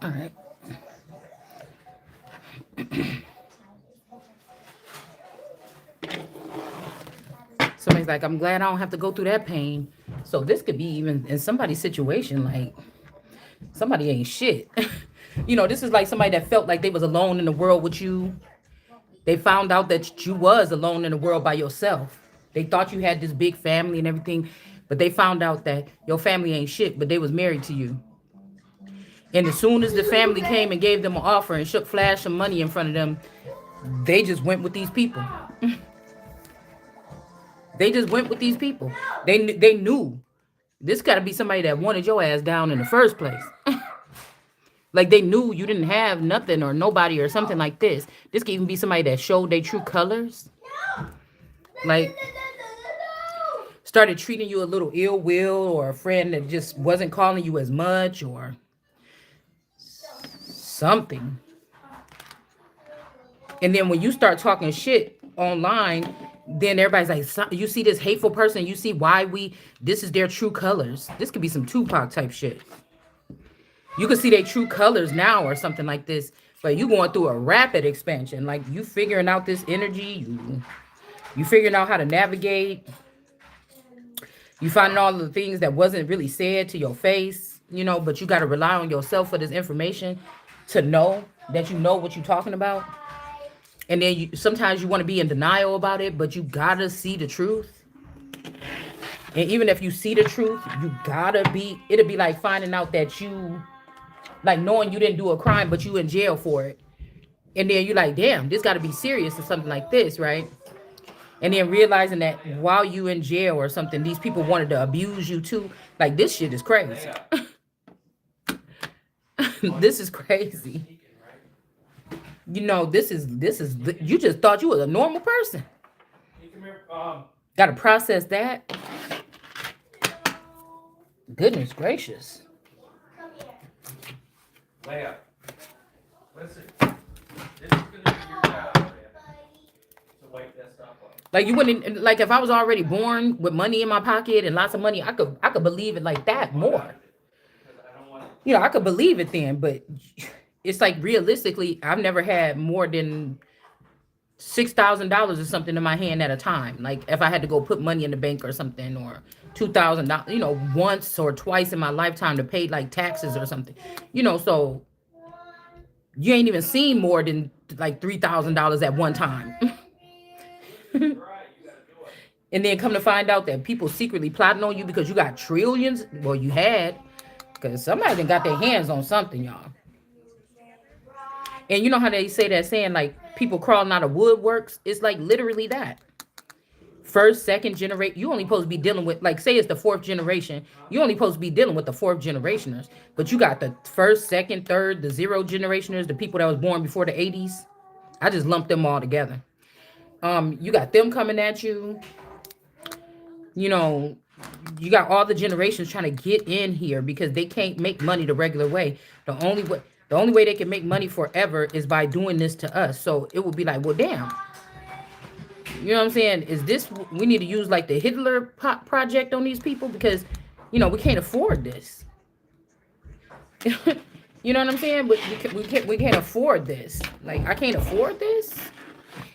All right. Somebody's like, I'm glad I don't have to go through that pain. So this could be even in somebody's situation, like somebody ain't shit. This is like somebody that felt like they was alone in the world with you. They found out that you was alone in the world by yourself. They thought you had this big family and everything, but they found out that your family ain't shit, but they was married to you. And as soon as the family came and gave them an offer and shook flash some money in front of them, they just went with these people. They just went with these people. They knew this got to be somebody that wanted your ass down in the first place. Like they knew you didn't have nothing or nobody or something like this. This could even be somebody that showed their true colors. Like started treating you a little ill will, or a friend that just wasn't calling you as much or something. And then when you start talking shit online, then everybody's like, you see this hateful person, you see why this is their true colors. This could be some Tupac type shit. You could see their true colors now or something like this, but you going through a rapid expansion. Like you figuring out this energy, you figuring out how to navigate. You finding all the things that wasn't really said to your face, but you got to rely on yourself for this information to know that you know what you're talking about. And then sometimes you want to be in denial about it, but you gotta see the truth. And even if you see the truth, it'll be like finding out that like knowing you didn't do a crime, but you in jail for it. And then you're like, damn, this gotta be serious or something like this, right? And then realizing that while you in jail or something, these people wanted to abuse you too. Like this shit is crazy. This is crazy. You just thought you was a normal person. Got to process that. Goodness gracious. Leia, listen. This is going to be your job, man. To wake that stuff up. Like you wouldn't, like if I was already born with money in my pocket and lots of money, I could believe it like that more. I could believe it then, but it's like realistically, I've never had more than $6,000 or something in my hand at a time. Like if I had to go put money in the bank or something, or $2,000, once or twice in my lifetime to pay like taxes or something, so you ain't even seen more than like $3,000 at one time. And then come to find out that people secretly plotting on you because you got trillions. Well, you had, because somebody done got their hands on something, y'all. And you know how they say that saying, like, people crawling out of woodworks? It's like literally that. First, second generation, you only supposed to be dealing with, like, say it's the fourth generation. You only supposed to be dealing with the fourth generationers. But you got the first, second, third, the zero generationers, the people that was born before the 80s. I just lumped them all together. You got them coming at you. You got all the generations trying to get in here because they can't make money the regular way. The only way they can make money forever is by doing this to us. So it would be like, well, damn. You know what I'm saying? We need to use like the Hitler project on these people because, we can't afford this. You know what I'm saying? But we can't afford this. Like, I can't afford this.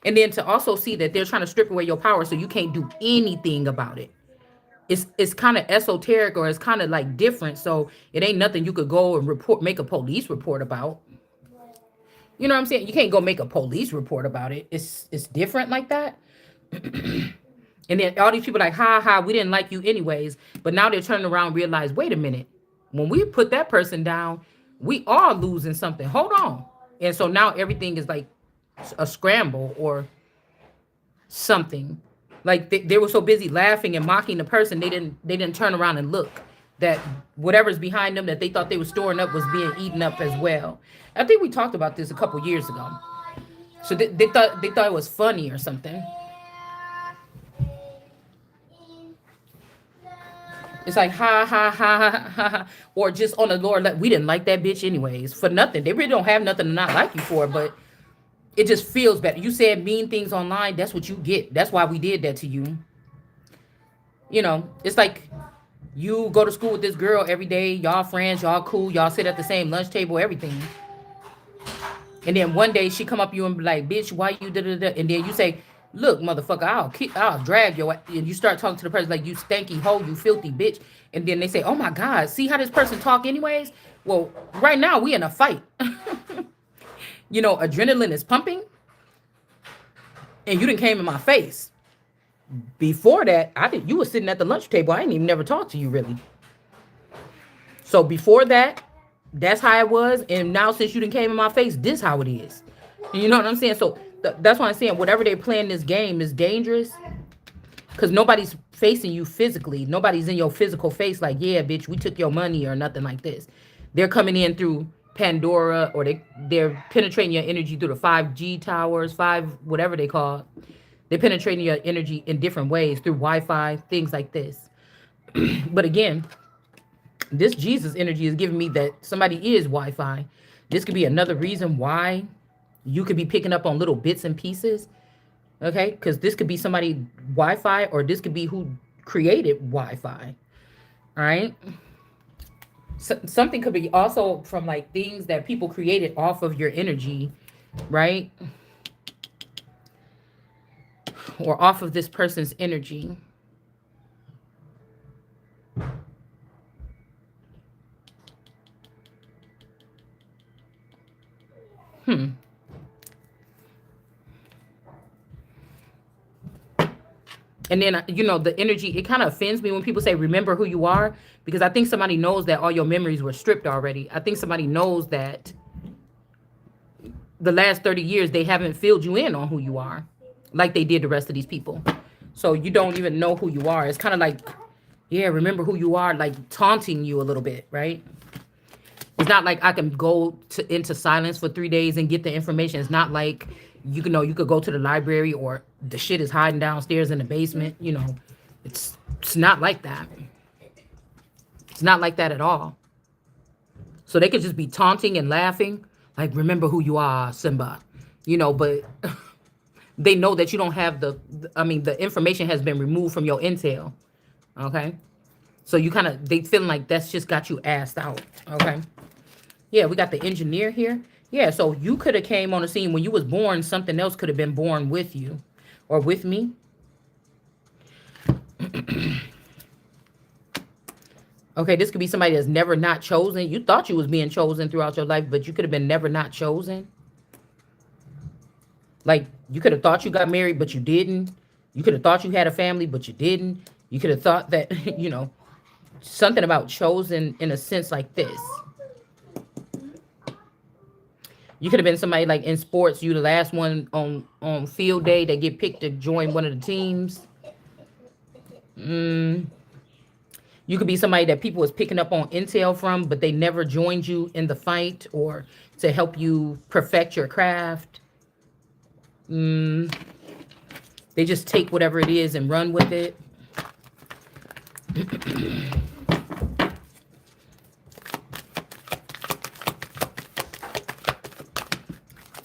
And then to also see that they're trying to strip away your power so you can't do anything about it. It's kind of esoteric, or it's kind of like different. So it ain't nothing you could go and make a police report about. You know what I'm saying? You can't go make a police report about it. It's different like that. And then all these people like, ha, we didn't like you anyways. But now they're turning around and realize, wait a minute. When we put that person down, we are losing something. Hold on. And so now everything is like a scramble or something. Like they were so busy laughing and mocking the person, they didn't turn around and look that whatever's behind them that they thought they were storing up was being eaten up as well. I think we talked about this a couple years ago. So they thought it was funny or something. It's like ha, or just on the Lord, like we didn't like that bitch anyways for nothing. They really don't have nothing to not like you for, but it just feels better. You said mean things online. That's what you get. That's why we did that to you. It's like You go to school with this girl every day. Y'all friends. Y'all cool. Y'all sit at the same lunch table. Everything. And then one day she come up to you and be like, "Bitch, why you da da da?" And then you say, "Look, motherfucker, I'll drag your." And you start talking to the person like, "You stanky hoe, you filthy bitch." And then they say, "Oh my God, see how this person talk anyways?" Well, right now we in a fight. You know, adrenaline is pumping, and you didn't came in my face. Before that, I did. You was sitting at the lunch table. I ain't even never talked to you really. So before that, that's how it was. And now since you didn't came in my face, this how it is. You know what I'm saying? So that's why I'm saying whatever they playing this game is dangerous. Because nobody's facing you physically. Nobody's in your physical face like, yeah, bitch, we took your money or nothing like this. They're coming in through Pandora, or they're penetrating your energy through the 5G towers, whatever they call it. They're penetrating your energy in different ways through Wi-Fi, things like this. But again, this Jesus energy is giving me that somebody is Wi-Fi. This could be another reason why you could be picking up on little bits and pieces. Okay, because this could be somebody Wi-Fi, or this could be who created Wi-Fi. All right. So, something could be also from like things that people created off of your energy, right? Or off of this person's energy. And then, you know, the energy, it kind of offends me when people say, remember who you are, because I think somebody knows that all your memories were stripped already. I think somebody knows that the last 30 years, they haven't filled you in on who you are like they did the rest of these people. So you don't even know who you are. It's kind of like, yeah, remember who you are, like taunting you a little bit, right? It's not like I can go into silence for 3 days and get the information. It's not like, you know, you could go to the library, or the shit is hiding downstairs in the basement. You know, it's not like that. It's not like that at all. So they could just be taunting and laughing, like, remember who you are, Simba. You know, but they know that you don't have the information has been removed from your intel. Okay. So you kind of, they feeling like that's just got you assed out. Okay. Yeah, we got the engineer here. Yeah, so you could have came on the scene when you was born. Something else could have been born with you or with me. Okay, this could be somebody that's never not chosen. You thought you was being chosen throughout your life, but you could have been never not chosen. Like, you could have thought you got married, but you didn't. You could have thought you had a family, but you didn't. You could have thought that, you know, something about chosen in a sense like this. You could have been somebody like in sports, you the last one on field day that get picked to join one of the teams. You could be somebody that people was picking up on intel from, but they never joined you in the fight or to help you perfect your craft. They just take whatever it is and run with it.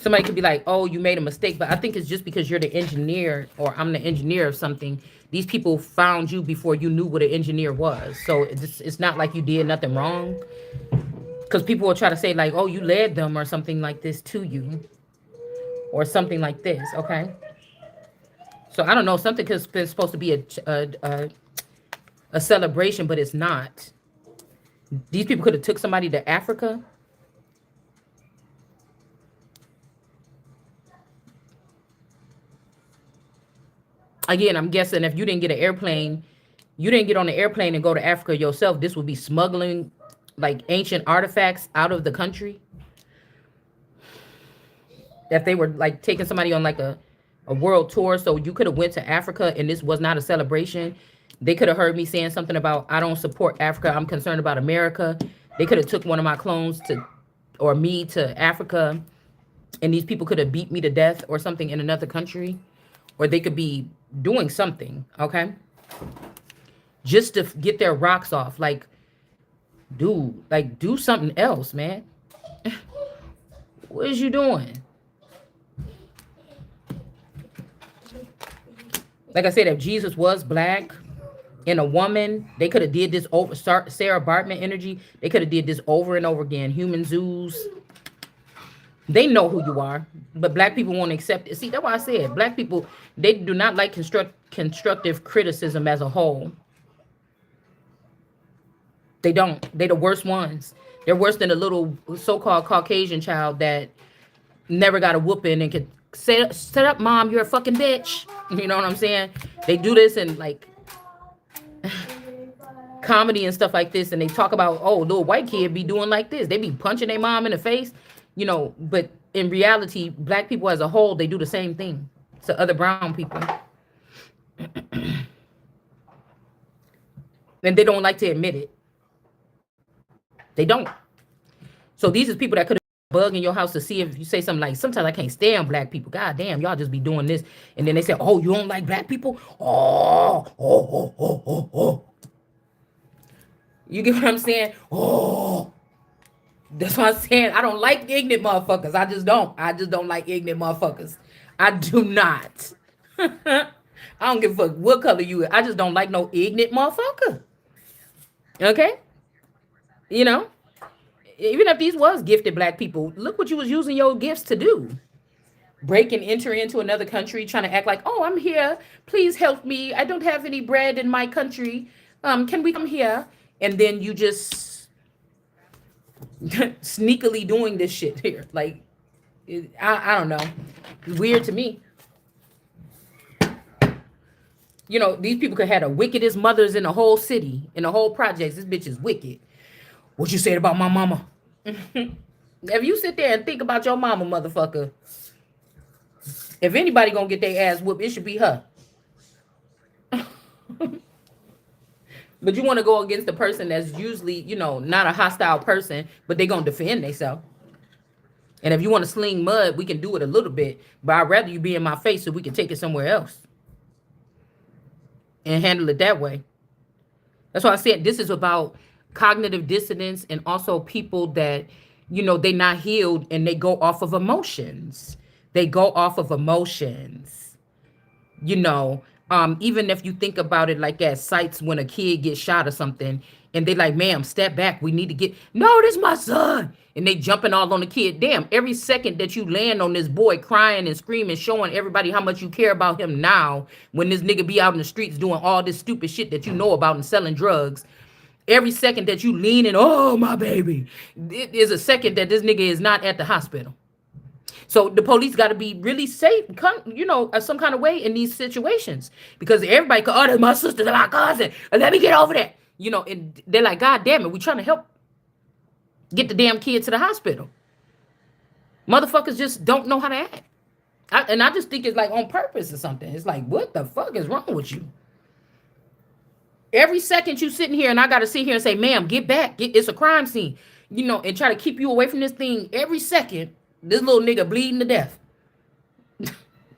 Somebody could be like, oh, you made a mistake. But I think it's just because you're the engineer, or I'm the engineer of something. These people found you before you knew what an engineer was. So it's not like you did nothing wrong. Because people will try to say like, oh, you led them or something like this to you. Or something like this, okay? So I don't know. Something could have been supposed to be a celebration, but it's not. These people could have took somebody to Africa. Again, I'm guessing if you didn't get an airplane, you didn't get on the airplane and go to Africa yourself, this would be smuggling like ancient artifacts out of the country. If they were like taking somebody on like a world tour, so you could have went to Africa and this was not a celebration. They could have heard me saying something about, I don't support Africa, I'm concerned about America. They could have took one of my clones or me to Africa, and these people could have beat me to death or something in another country. Or they could be doing something, okay? Just to get their rocks off. Like, dude, like, do something else, man. What is you doing? Like I said, if Jesus was black, In a woman, they could have did this over. Sarah Bartman energy. They could have did this over and over again. Human zoos. They know who you are, but black people won't accept it. See, that's why I said black people, they do not like constructive criticism as a whole. They don't. They the worst ones. They're worse than a little so-called Caucasian child that never got a whooping and could say, "Set up, mom. You're a fucking bitch." You know what I'm saying? They do this in like comedy and stuff like this, and they talk about, oh, little white kid be doing like this. They be punching their mom in the face, you know. But in reality, black people as a whole, they do the same thing to other brown people, and they don't like to admit it. They don't. So these are people that could have bug in your house to see if you say something like, sometimes I can't stand black people. God damn, y'all just be doing this. And then they say, oh, you don't like black people? Oh. You get what I'm saying? Oh. That's what I'm saying. I don't like ignorant motherfuckers. I just don't. I just don't like ignorant motherfuckers. I do not. I don't give a fuck what color you are. I just don't like no ignorant motherfucker. Okay? You know? Even if these was gifted black people, look what you was using your gifts to do. Break and enter into another country, trying to act like, oh, I'm here. Please help me. I don't have any bread in my country. Can we come here? And then you just sneakily doing this shit here. Like, I don't know. It's weird to me. You know, these people could have the wickedest mothers in the whole city, in the whole projects. This bitch is wicked. What you said about my mama? If you sit there and think about your mama, motherfucker, if anybody gonna get their ass whooped, it should be her. But you want to go against the person that's usually, you know, not a hostile person, but they gonna defend themselves. And if you want to sling mud, we can do it a little bit, but I'd rather you be in my face so we can take it somewhere else and handle it that way. That's why I said this is about cognitive dissonance, and also people that, you know, they not healed and they go off of emotions. They go off of emotions. You know, even if you think about it like at sites when a kid gets shot or something, and they like, ma'am, step back. We need to get, no, this is my son. And they jumping all on the kid. Damn, every second that you land on this boy crying and screaming, showing everybody how much you care about him now, when this nigga be out in the streets doing all this stupid shit that you know about and selling drugs, every second that you leaning, oh, my baby, it is a second that this nigga is not at the hospital. So the police got to be really safe, you know, some kind of way in these situations, because everybody could, oh, that's my sister, that's my cousin, let me get over there. You know, and they're like, God damn it, we trying to help get the damn kid to the hospital. Motherfuckers just don't know how to act. And I just think it's like on purpose or something. It's like, what the fuck is wrong with you? Every second you sitting here and I got to sit here and say, ma'am, get back. It's a crime scene, you know, and try to keep you away from this thing. Every second, this little nigga bleeding to death.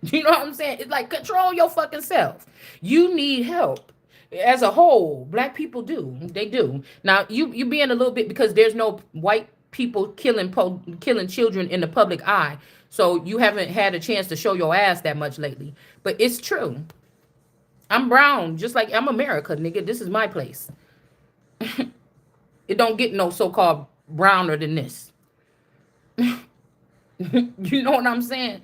You know what I'm saying? It's like, control your fucking self. You need help. As a whole, black people do. They do. Now, you being a little bit, because there's no white people killing children in the public eye. So you haven't had a chance to show your ass that much lately. But it's true. I'm brown, just like I'm America, nigga. This is my place. It don't get no so-called browner than this. You know what I'm saying?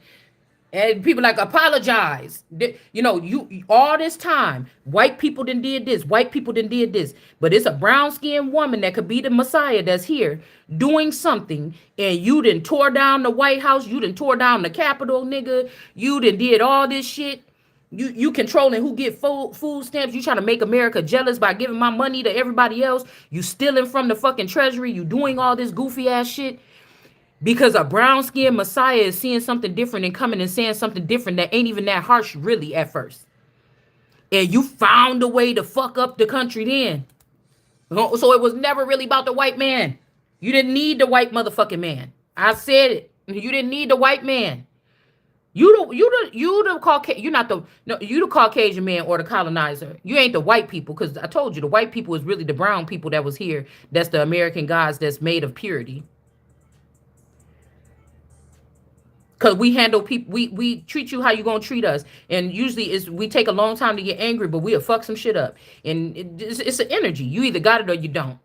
And people like, apologize. You know, you all this time, white people done did this, white people done did this. But it's a brown-skinned woman that could be the Messiah that's here doing something, and you done tore down the White House, you done tore down the Capitol, nigga. You done did all this shit. You controlling who get food stamps. You trying to make America jealous by giving my money to everybody else. You stealing from the fucking treasury. You doing all this goofy ass shit. Because a brown-skinned Messiah is seeing something different and coming and saying something different that ain't even that harsh really at first. And you found a way to fuck up the country then. So it was never really about the white man. You didn't need the white motherfucking man. I said it. You didn't need the white man. You the Caucasian, you the Caucasian man or the colonizer. You ain't the white people, because I told you the white people is really the brown people that was here. That's the American gods that's made of purity. Because we handle people, we treat you how you gonna treat us. And usually is we take a long time to get angry, but we'll fuck some shit up. And it's an energy. You either got it or you don't.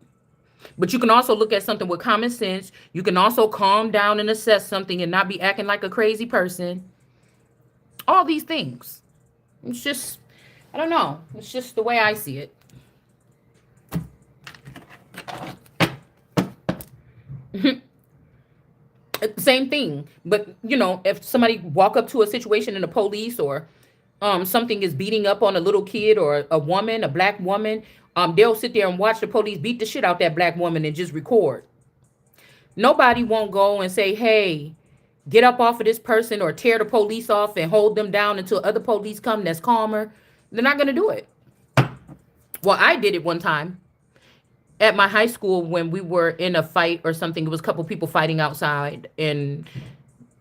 But you can also look at something with common sense. You can also calm down and assess something and not be acting like a crazy person. All these things. It's just, I don't know. It's just the way I see it. Same thing. But, you know, if somebody walk up to a situation in the police or something is beating up on a little kid or a woman, a black woman, they'll sit there and watch the police beat the shit out that black woman and just record. Nobody won't go and say, hey, get up off of this person or tear the police off and hold them down until other police come that's calmer. They're not going to do it. Well, I did it one time at my high school when we were in a fight or something. It was a couple people fighting outside and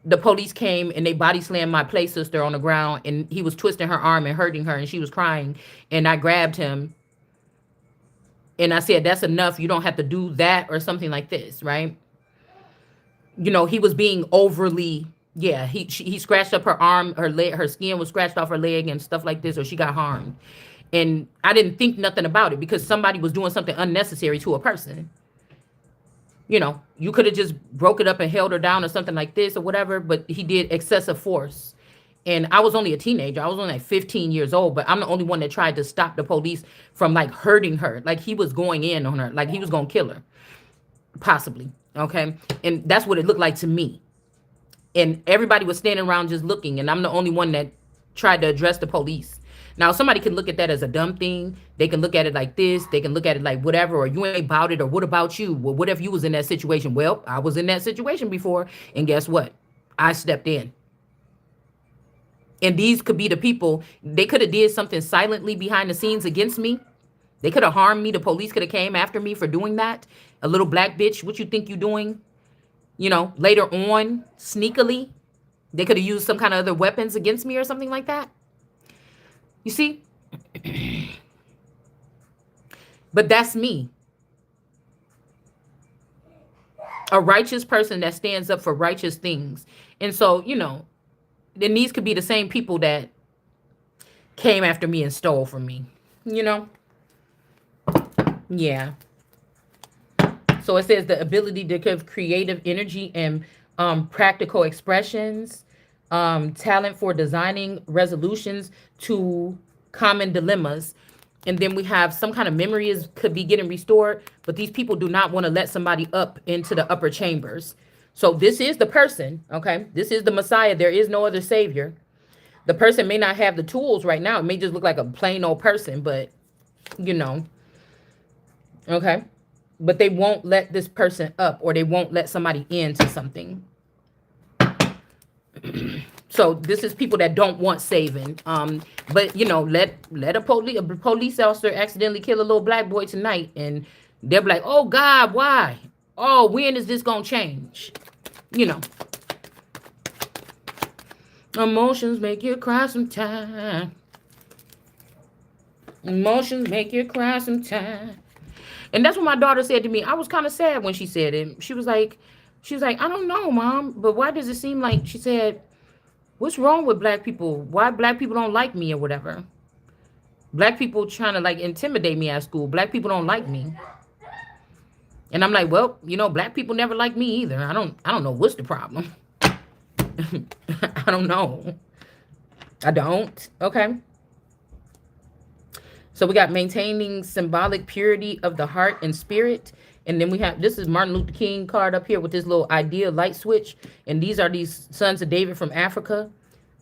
the police came and they body slammed my play sister on the ground and he was twisting her arm and hurting her and she was crying. And I grabbed him and I said, that's enough. You don't have to do that or something like this, right? You know, he was being overly, yeah, he scratched up her arm, her leg, her skin was scratched off her leg and stuff like this, or she got harmed. And I didn't think nothing about it because somebody was doing something unnecessary to a person. You know, you could have just broke it up and held her down or something like this or whatever, but he did excessive force. And I was only a teenager. I was only like 15 years old, but I'm the only one that tried to stop the police from like hurting her. Like he was going in on her, like he was going to kill her, possibly. Okay. And that's what it looked like to me. And everybody was standing around just looking. And I'm the only one that tried to address the police. Now, somebody can look at that as a dumb thing. They can look at it like this. They can look at it like whatever, or you ain't about it, or what about you? Well, what if you was in that situation? Well, I was in that situation before. And guess what? I stepped in. And these could be the people, they could have did something silently behind the scenes against me. They could have harmed me. The police could have came after me for doing that. A little black bitch, what you think you doing? You know, later on, sneakily, they could have used some kind of other weapons against me or something like that. You see? But that's me. A righteous person that stands up for righteous things. And so, you know, then these could be the same people that came after me and stole from me. You know? Yeah. So it says the ability to give creative energy and practical expressions, talent for designing resolutions to common dilemmas. And then we have some kind of memories could be getting restored, but these people do not want to let somebody up into the upper chambers. So this is the person, okay? This is the Messiah. There is no other savior. The person may not have the tools right now. It may just look like a plain old person, but you know, okay? But they won't let this person up, or they won't let somebody into something. So this is people that don't want saving. But you know, let a police officer accidentally kill a little black boy tonight, and they'll be like, "Oh God, why? Oh, when is this gonna change?" You know, emotions make you cry sometime. Emotions make you cry sometime. And that's what my daughter said to me. I was kind of sad when she said it. She was like, I don't know, Mom, but why does it seem like, she said, what's wrong with black people? Why black people don't like me or whatever? Black people trying to like intimidate me at school. Black people don't like me. And I'm like, well, you know, black people never like me either. I don't know what's the problem. I don't know. I don't. Okay. So we got maintaining symbolic purity of the heart and spirit. And then we have, this is Martin Luther King card up here with this little idea light switch. And these are these sons of David from Africa.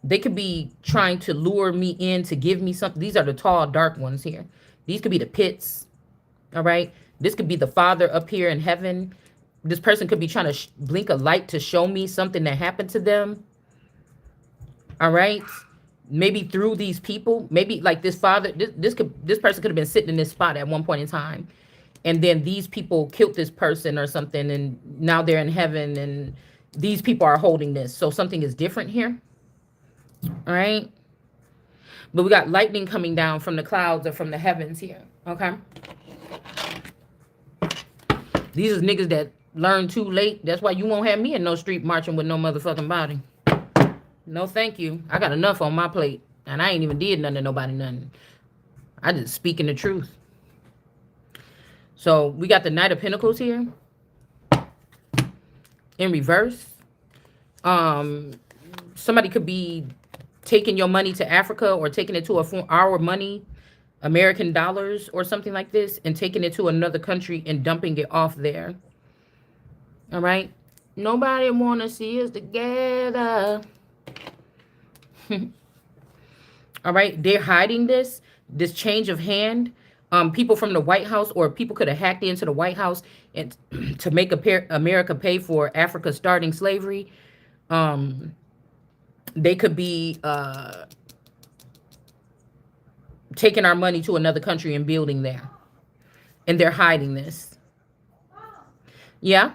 They could be trying to lure me in to give me something. These are the tall, dark ones here. These could be the pits. All right. This could be the Father up here in heaven. This person could be trying to blink a light to show me something that happened to them. All right. Maybe through these people, maybe like this father, this person could have been sitting in this spot at one point in time. And then these people killed this person or something. And now they're in heaven and these people are holding this. So something is different here. All right. But we got lightning coming down from the clouds or from the heavens here. Okay. These are niggas that learn too late. That's why you won't have me in no street marching with no motherfucking body. No, thank you. I got enough on my plate, and I ain't even did nothing to nobody nothing. I just speaking the truth. So we got the Knight of Pentacles here in reverse. Um, Somebody could be taking your money to Africa or taking it to our money, American dollars or something like this, and taking it to another country and dumping it off there. All right. Nobody want to see us together. All right. They're hiding this change of hand. People from the White House or people could have hacked into the White House and to make America pay for Africa starting slavery. They could be taking our money to another country and building there. And they're hiding this. Yeah.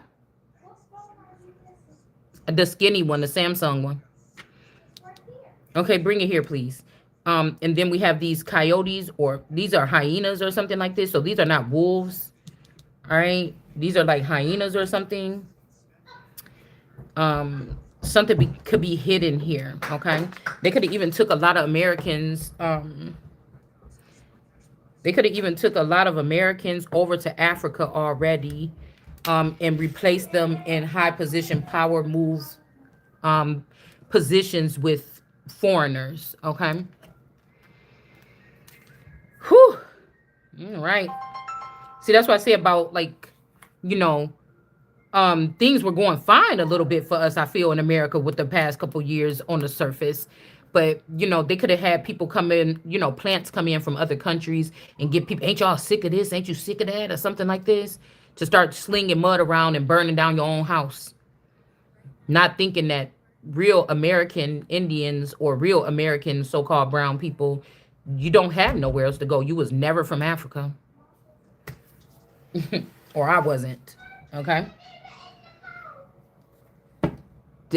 The skinny one, the Samsung one. Okay, bring it here, please. And then we have these coyotes, or these are hyenas or something like this. So these are not wolves. All right. These are like hyenas or something. Something could be hidden here. Okay. They could have even took a lot of Americans. They could have even took a lot of Americans over to Africa already, and replaced them in high position power moves, positions with foreigners. Okay. Whew. All right. See, that's what I say about, like, you know, things were going fine a little bit for us, I feel, in America with the past couple years on the surface. But, they could have had people come in, plants come in from other countries and get people, ain't y'all sick of this? Ain't you sick of that? Or something like this, to start slinging mud around and burning down your own house. Not thinking that real American Indians or real American so-called brown people, you don't have nowhere else to go. You was never from Africa. Or I wasn't. Okay.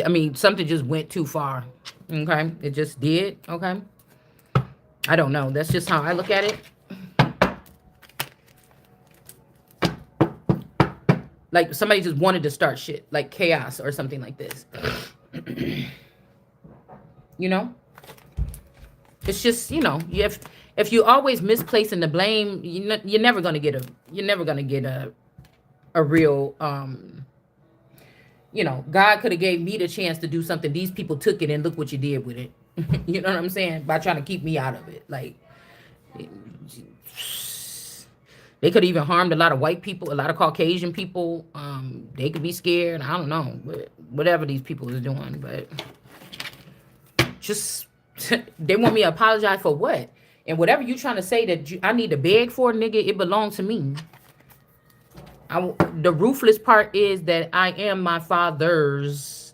I mean, something just went too far. Okay. It just did. Okay. I don't know. That's just how I look at it. Like somebody just wanted to start shit, like chaos or something like this. You know? It's just, if you always misplacing the blame, you're never gonna get a real God could have gave me the chance to do something. These people took it and look what you did with it. You know what I'm saying? By trying to keep me out of it. Like, they could have even harmed a lot of white people, a lot of Caucasian people. They could be scared. I don't know. Whatever these people are doing. But just, they want me to apologize for what? And whatever you trying to say that I need to beg for, nigga, it belongs to me. The ruthless part is that I am my feathers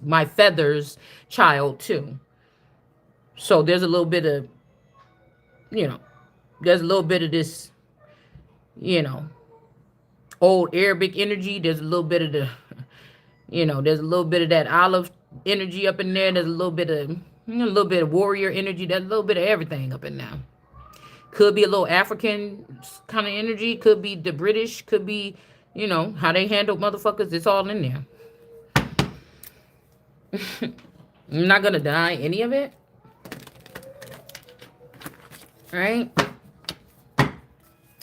child too. So there's a little bit of, there's a little bit of this, old Arabic energy. There's a little bit of the, there's a little bit of that olive energy up in there. There's a little bit of warrior energy. There's a little bit of everything up in there. Could be a little African kind of energy. Could be the British. Could be, how they handle motherfuckers. It's all in there. I'm not gonna deny any of it. All right.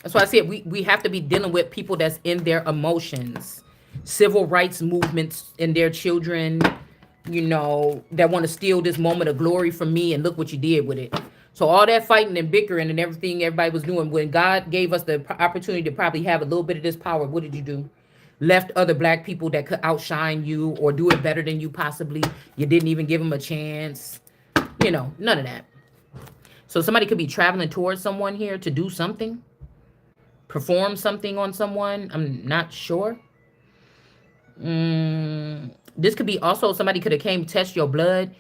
That's why I said we have to be dealing with people that's in their emotions. Civil rights movements and their children, that want to steal this moment of glory from me, and look what you did with it. So all that fighting and bickering and everything everybody was doing, when God gave us the opportunity to probably have a little bit of this power, what did you do? Left other black people that could outshine you or do it better than you possibly. You didn't even give them a chance. None of that. So somebody could be traveling towards someone here to do something. Perform something on someone. I'm not sure. This could be also somebody could have came test your blood,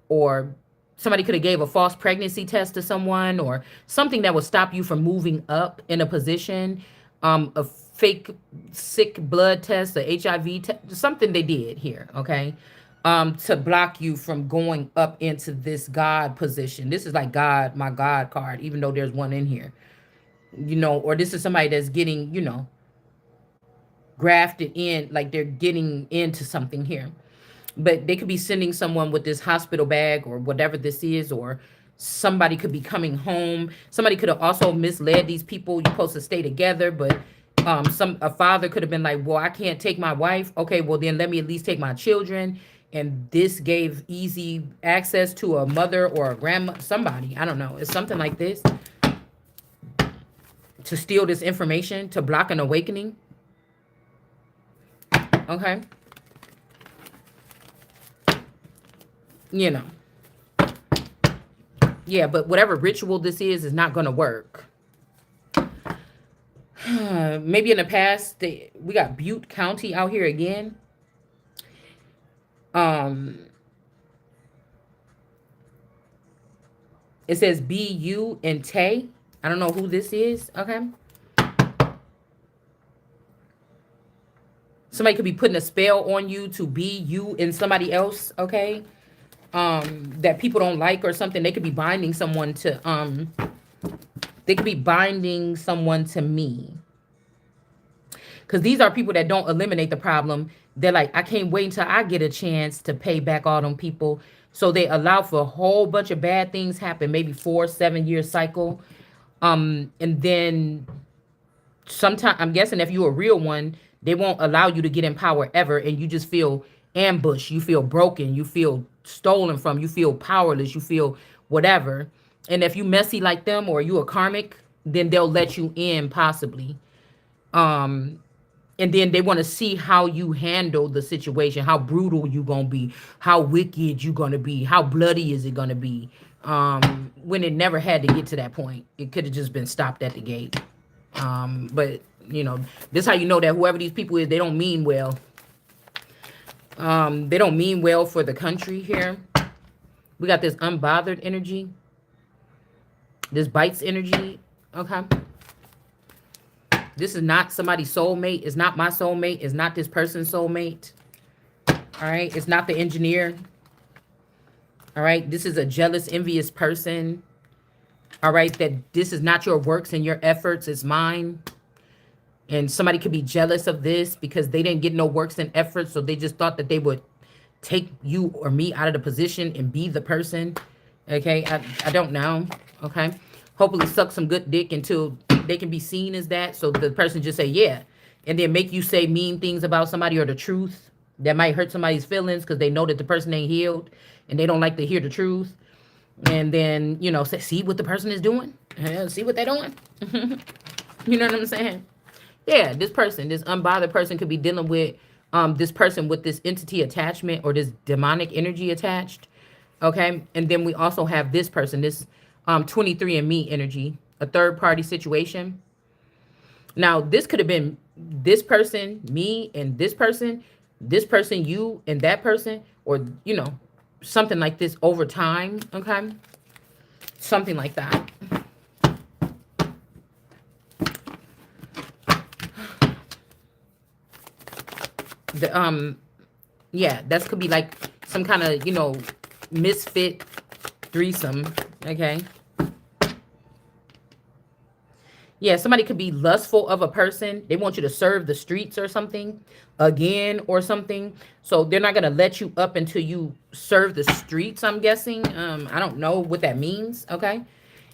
or somebody could have gave a false pregnancy test to someone, or something that would stop you from moving up in a position. A fake sick blood test, a HIV test, something they did here, okay? To block you from going up into this God position. This is like God, my God card, even though there's one in here. Or this is somebody that's getting, grafted in, like they're getting into something here. But they could be sending someone with this hospital bag or whatever this is, or somebody could be coming home. Somebody could have also misled these people. You're supposed to stay together, but a father could have been like, well, I can't take my wife. Okay, well then let me at least take my children. And this gave easy access to a mother or a grandma, somebody. I don't know. It's something like this to steal this information, to block an awakening. Okay. You know. Yeah, but whatever ritual this is not going to work. Maybe in the past, we got Butte County out here again. It says B-U and Tay. I don't know who this is. Okay. Somebody could be putting a spell on you to be you and somebody else. Okay. That people don't like or something. They could be binding someone to me. Because these are people that don't eliminate the problem. They're like, I can't wait until I get a chance to pay back all them people. So they allow for a whole bunch of bad things happen, maybe 4-7 year cycle. And then sometimes, I'm guessing if you're a real one, they won't allow you to get in power ever. And you just feel ambushed. You feel broken. You feel stolen from. You feel powerless. You feel whatever. And if you messy like them or you a karmic, then they'll let you in possibly. And then they want to see how you handle the situation, how brutal you gonna be, how wicked you gonna be, how bloody is it gonna be. When it never had to get to that point. It could have just been stopped at the gate. But you know, this is how you know that whoever these people is, they don't mean well. They don't mean well for the country here. We got this unbothered energy. This bites energy. Okay. This is not somebody's soulmate. It's not my soulmate. It's not this person's soulmate. All right. It's not the engineer. All right. This is a jealous, envious person. All right. That this is not your works and your efforts. It's mine. And somebody could be jealous of this because they didn't get no works and efforts. So they just thought that they would take you or me out of the position and be the person. Okay. I don't know. Okay. Hopefully suck some good dick until they can be seen as that. So the person just say, yeah. And then make you say mean things about somebody or the truth that might hurt somebody's feelings because they know that the person ain't healed and they don't like to hear the truth. And then, you know, say, see what the person is doing. See what they're doing. You know what I'm saying? Yeah, this person, this unbothered person could be dealing with this person with this entity attachment or this demonic energy attached. Okay. And then we also have this person, this 23andMe energy, a third party situation. Now, this could have been this person, me, and this person, you, and that person, or, you know, something like this over time. Okay. Something like that. Yeah, that could be like some kind of, you know, misfit threesome. Okay. Yeah, somebody could be lustful of a person. They want you to serve the streets or something again or something. So they're not going to let you up until you serve the streets, I'm guessing. I don't know what that means. Okay.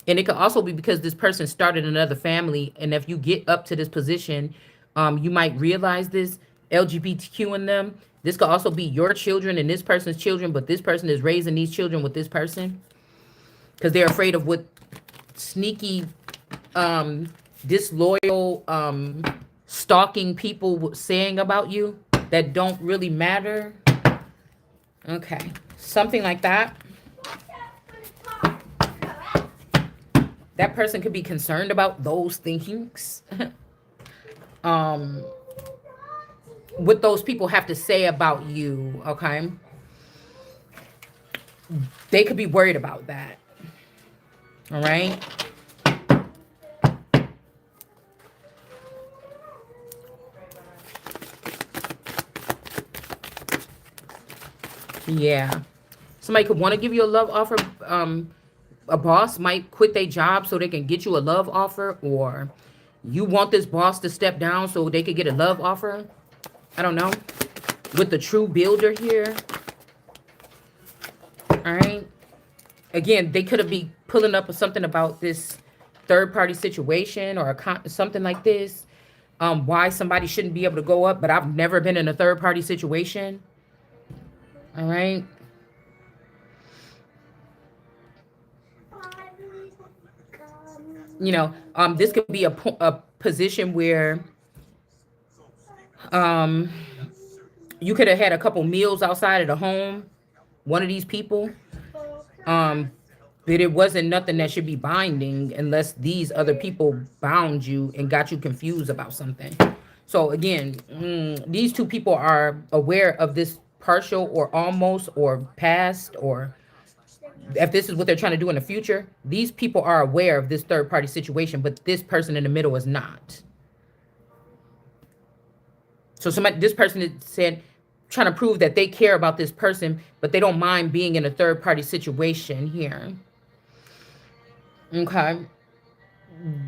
And it could also be because this person started another family. And if you get up to this position, you might realize this LGBTQ in them. This could also be your children and this person's children, but this person is raising these children with this person because they're afraid of what sneaky, disloyal, stalking people saying about you that don't really matter. Okay. Something like that. That person could be concerned about those thinkings. What those people have to say about you, okay? They could be worried about that. All right? Yeah. Somebody could want to give you a love offer. A boss might quit their job so they can get you a love offer, or you want this boss to step down so they could get a love offer. I don't know. With the true builder here. All right. Again, they could have be pulling up something about this third party situation or something like this. Why somebody shouldn't be able to go up, but I've never been in a third party situation. All right. This could be a position where um you could have had a couple meals outside of the home, one of these people. Um, but it wasn't nothing that should be binding unless these other people bound you and got you confused about something. So again, these two people are aware of this partial or almost or past, or if this is what they're trying to do in the future, these people are aware of this third party situation, but this person in the middle is not. So this person is said, trying to prove that they care about this person, but they don't mind being in a third party situation here. Okay.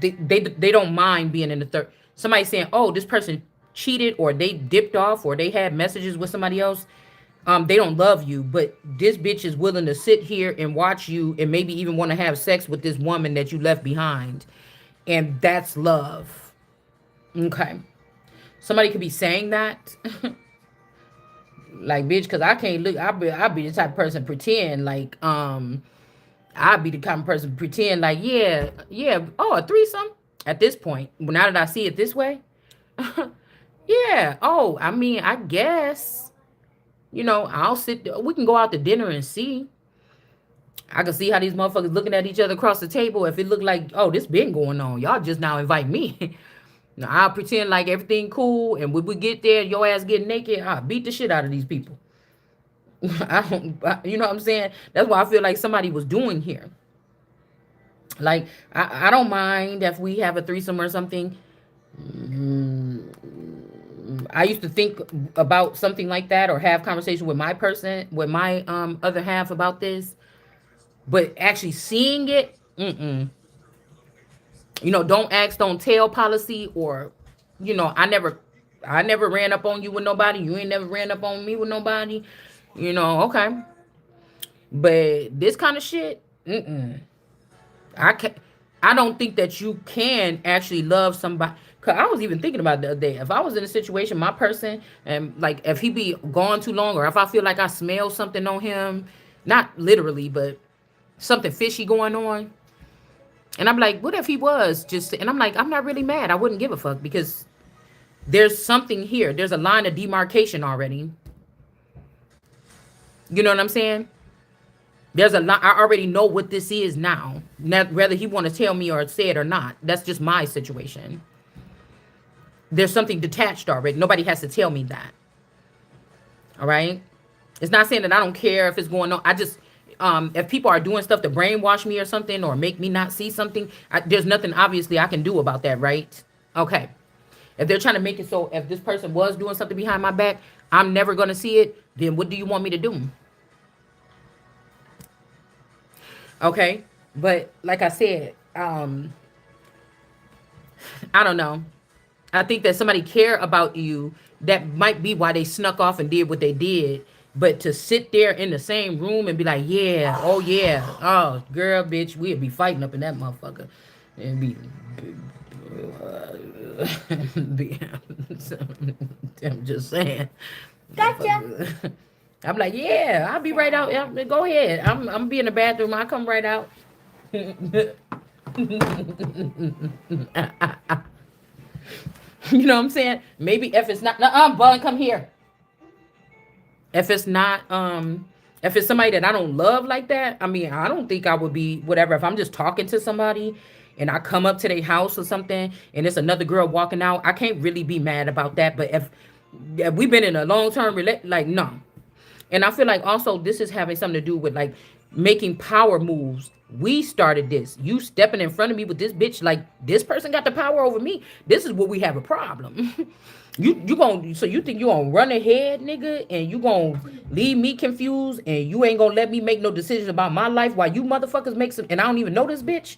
They don't mind being in the third. Somebody saying, oh, this person cheated or they dipped off or they had messages with somebody else. They don't love you, but this bitch is willing to sit here and watch you and maybe even want to have sex with this woman that you left behind. And that's love. Okay. Somebody could be saying that. Like, bitch, because I can't look. I'll be the type of person pretend like, I'll be the kind of person pretend like, yeah, oh, a threesome? At this point, now that I see it this way, yeah, oh, I mean, I guess, I'll we can go out to dinner and see. I can see how these motherfuckers looking at each other across the table. If it looked like, oh, this been going on, y'all just now invite me. Now, I'll pretend like everything cool, and when we get there, your ass get naked, I'll beat the shit out of these people. You know what I'm saying? That's what I feel like somebody was doing here. Like, I don't mind if we have a threesome or something. I used to think about something like that or have conversation with my other half about this. But actually seeing it, don't ask, don't tell policy, or, I never ran up on you with nobody. You ain't never ran up on me with nobody. Okay. But this kind of shit, I don't think that you can actually love somebody. Cause I was even thinking about the other day. If I was in a situation, my person, and like if he be gone too long, or if I feel like I smell something on him, not literally, but something fishy going on. And I'm like, what if he was just, and I'm like, I'm not really mad. I wouldn't give a fuck because there's something here. There's a line of demarcation already. You know what I'm saying? There's a lot. I already know what this is now. Whether he want to tell me or say it or not, that's just my situation. There's something detached already. Nobody has to tell me that. All right? It's not saying that I don't care if it's going on. I just, if people are doing stuff to brainwash me or something or make me not see something, there's nothing obviously I can do about that, right? Okay. If they're trying to make it so if this person was doing something behind my back, I'm never going to see it, then what do you want me to do? Okay. But like I said, I don't know. I think that somebody care about you. That might be why they snuck off and did what they did. But to sit there in the same room and be like, yeah, oh yeah, oh girl, bitch, we'd be fighting up in that motherfucker, and I'm just saying. Gotcha. I'm like, yeah, I'll be right out. Yeah, go ahead. I'm be in the bathroom. I'll come right out. You know what I'm saying? Maybe if it's not, Bun, come here. If it's not, if it's somebody that I don't love like that, I mean, I don't think I would be whatever. If I'm just talking to somebody and I come up to their house or something and it's another girl walking out, I can't really be mad about that. But if we've been in a long-term relationship, like, no. And I feel like also this is having something to do with like making power moves. We started this. You stepping in front of me with this bitch, like this person got the power over me. This is where we have a problem. you gonna, so you think you gonna run ahead, nigga, and you gonna leave me confused and you ain't gonna let me make no decisions about my life while you motherfuckers make some, and I don't even know this bitch?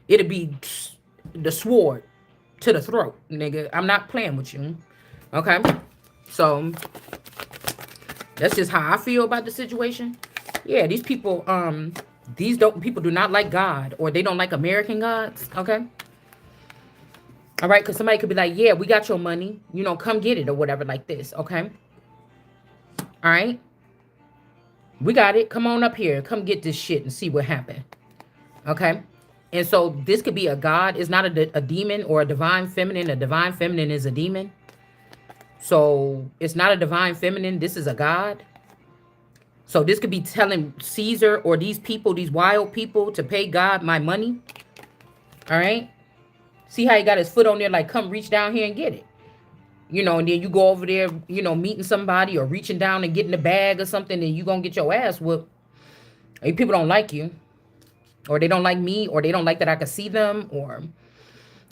It'll be the sword to the throat, nigga. I'm not playing with you. Okay? So that's just how I feel about the situation. Yeah, these don't people do not like God, or they don't like American gods. Okay. All right, because somebody could be like, yeah, we got your money, come get it or whatever, like this. Okay. All right. We got it. Come on up here. Come get this shit and see what happened. Okay. And so this could be a god. It's not a demon or a divine feminine. A divine feminine is a demon. So it's not a divine feminine. This is a god. So this could be telling Caesar or these people, these wild people, to pay God my money. All right. See how he got his foot on there, like, come reach down here and get it. And then you go over there, meeting somebody or reaching down and getting a bag or something, and you going to get your ass whooped. And people don't like you, or they don't like me, or they don't like that I could see them, or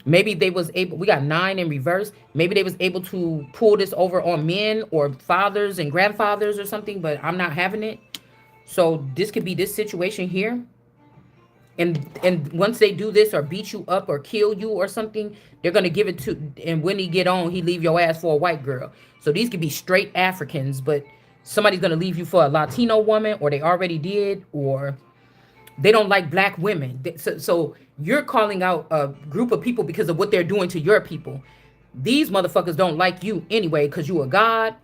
maybe they was able, we got 9 in reverse. Maybe they was able to pull this over on men or fathers and grandfathers or something, but I'm not having it. So this could be this situation here. And once they do this or beat you up or kill you or something, they're going to give it to, and when he get on, he leave your ass for a white girl. So these could be straight Africans, but somebody's going to leave you for a Latino woman, or they already did, or they don't like black women. So you're calling out a group of people because of what they're doing to your people. These motherfuckers don't like you anyway because you a god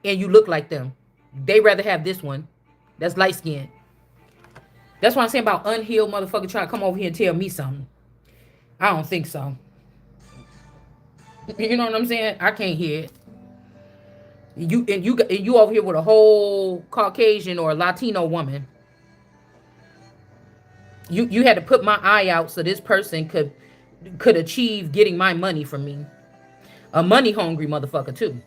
and you look like them. They rather have this one that's light skinned. That's what I'm saying about unhealed motherfucker trying to come over here and tell me something. I don't think so. You know what I'm saying? I can't hear it. You over here with a whole Caucasian or Latino woman. You had to put my eye out so this person could achieve getting my money from me. A money hungry motherfucker too.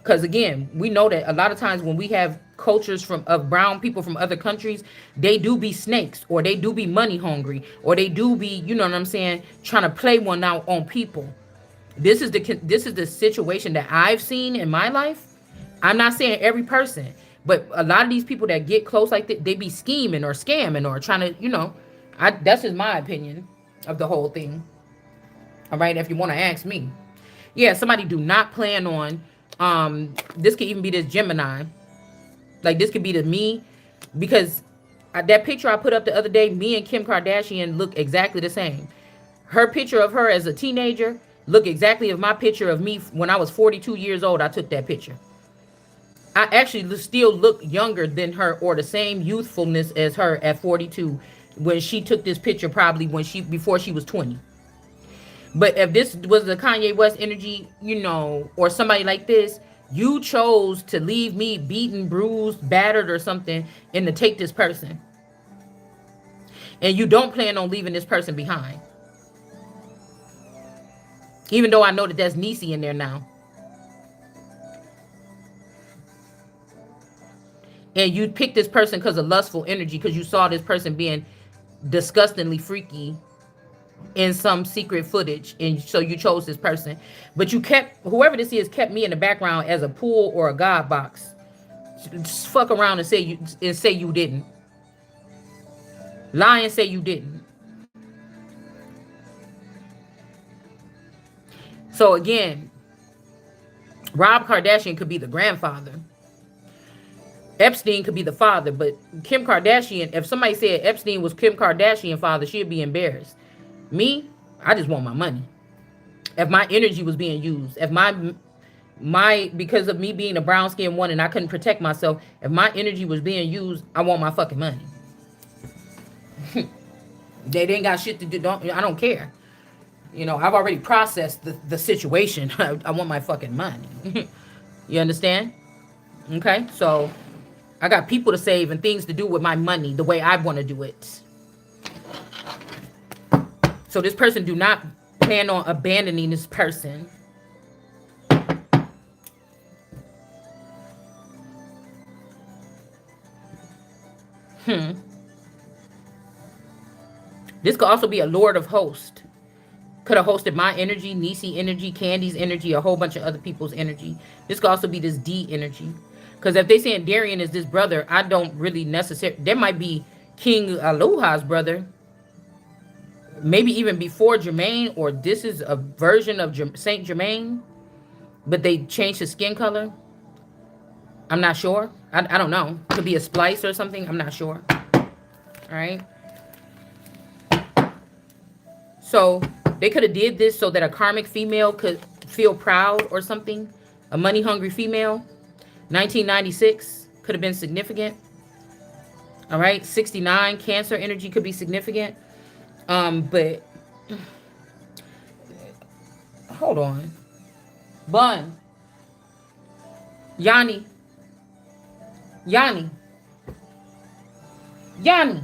Because again, we know that a lot of times when we have cultures of brown people from other countries, they do be snakes, or they do be money hungry, or they do be, you know what I'm saying, trying to play one out on people. This is the situation that I've seen in my life. I'm not saying every person, but a lot of these people that get close like that, they be scheming or scamming or trying to, that's just my opinion of the whole thing. All right, if you want to ask me. Yeah, somebody do not plan on, this could even be this Gemini. Like, this could be the me, because that picture I put up the other day, me and Kim Kardashian look exactly the same. Her picture of her as a teenager look exactly of my picture of me when I was 42 years old. I took that picture. I actually still look younger than her, or the same youthfulness as her at 42 when she took this picture, probably before she was 20. But if this was the Kanye West energy, or somebody like this, you chose to leave me beaten, bruised, battered or something, and to take this person. And you don't plan on leaving this person behind. Even though I know that that's Niecy in there now. And you picked this person because of lustful energy, because you saw this person being disgustingly freaky in some secret footage, and so you chose this person. But you kept, whoever this is, kept me in the background as a pool or a god box. Just fuck around and say you didn't. Lie and say you didn't. So again, Rob Kardashian could be the grandfather. Epstein could be the father, but Kim Kardashian, if somebody said Epstein was Kim Kardashian's father, she'd be embarrassed. Me, I just want my money. If my energy was being used, if my because of me being a brown skinned one and I couldn't protect myself, if my energy was being used, I want my fucking money. They ain't got shit to do. I don't care. I've already processed the situation. I want my fucking money. You understand? Okay, so I got people to save and things to do with my money the way I want to do it. So this person do not plan on abandoning this person. This could also be a Lord of Hosts. Could have hosted my energy, Niecy energy, Candy's energy, a whole bunch of other people's energy. This could also be this D energy. Because if they saying Darian is this brother, I don't really necessarily... There might be King Aloha's brother. Maybe even before Jermaine, or this is a version of Saint Germain, but they changed his skin color. I'm not sure. I don't know. Could be a splice or something. I'm not sure. All right. So they could have did this so that a karmic female could feel proud or something. A money hungry female. 1996 could have been significant. All right. 69 Cancer energy could be significant. But hold on. Bun. Yanni. Yanni. Yanni.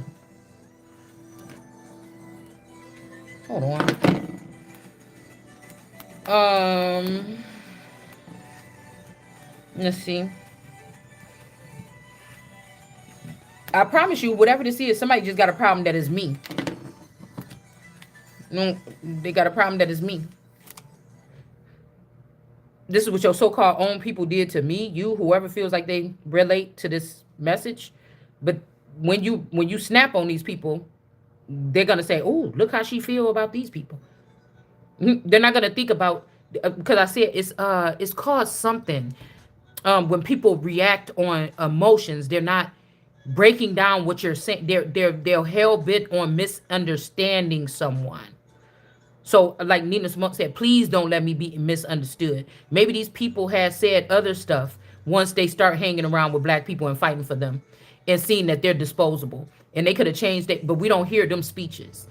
Hold on. Let's see. I promise you, whatever this is, somebody just got a problem that is me. No, they got a problem that is me. This is what your so-called own people did to me, you, whoever feels like they relate to this message. But when you snap on these people, they're gonna say, "Oh, look how she feel about these people." They're not gonna think about, because I said it's called something. When people react on emotions, they're not breaking down what you're saying. They're hell bent on misunderstanding someone. So, like Nina Simone said, please don't let me be misunderstood. Maybe these people have said other stuff once they start hanging around with black people and fighting for them and seeing that they're disposable. And they could have changed it, but we don't hear them speeches.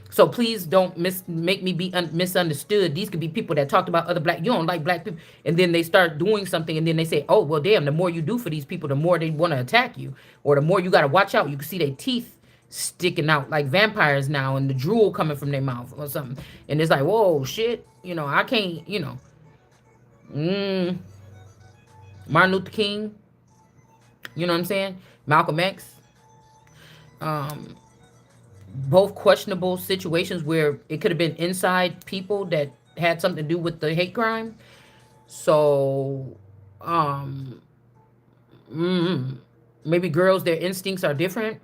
So please don't make me be misunderstood. These could be people that talked about other black, you don't like black people, and then they start doing something, and then they say, oh, well, damn, the more you do for these people, the more they want to attack you, or the more you got to watch out. You can see their teeth sticking out like vampires now, and the drool coming from their mouth or something. And it's like, whoa, shit, I can't, Martin Luther King, you know what I'm saying? Malcolm X. Both questionable situations where it could have been inside people that had something to do with the hate crime. So, maybe girls, their instincts are different.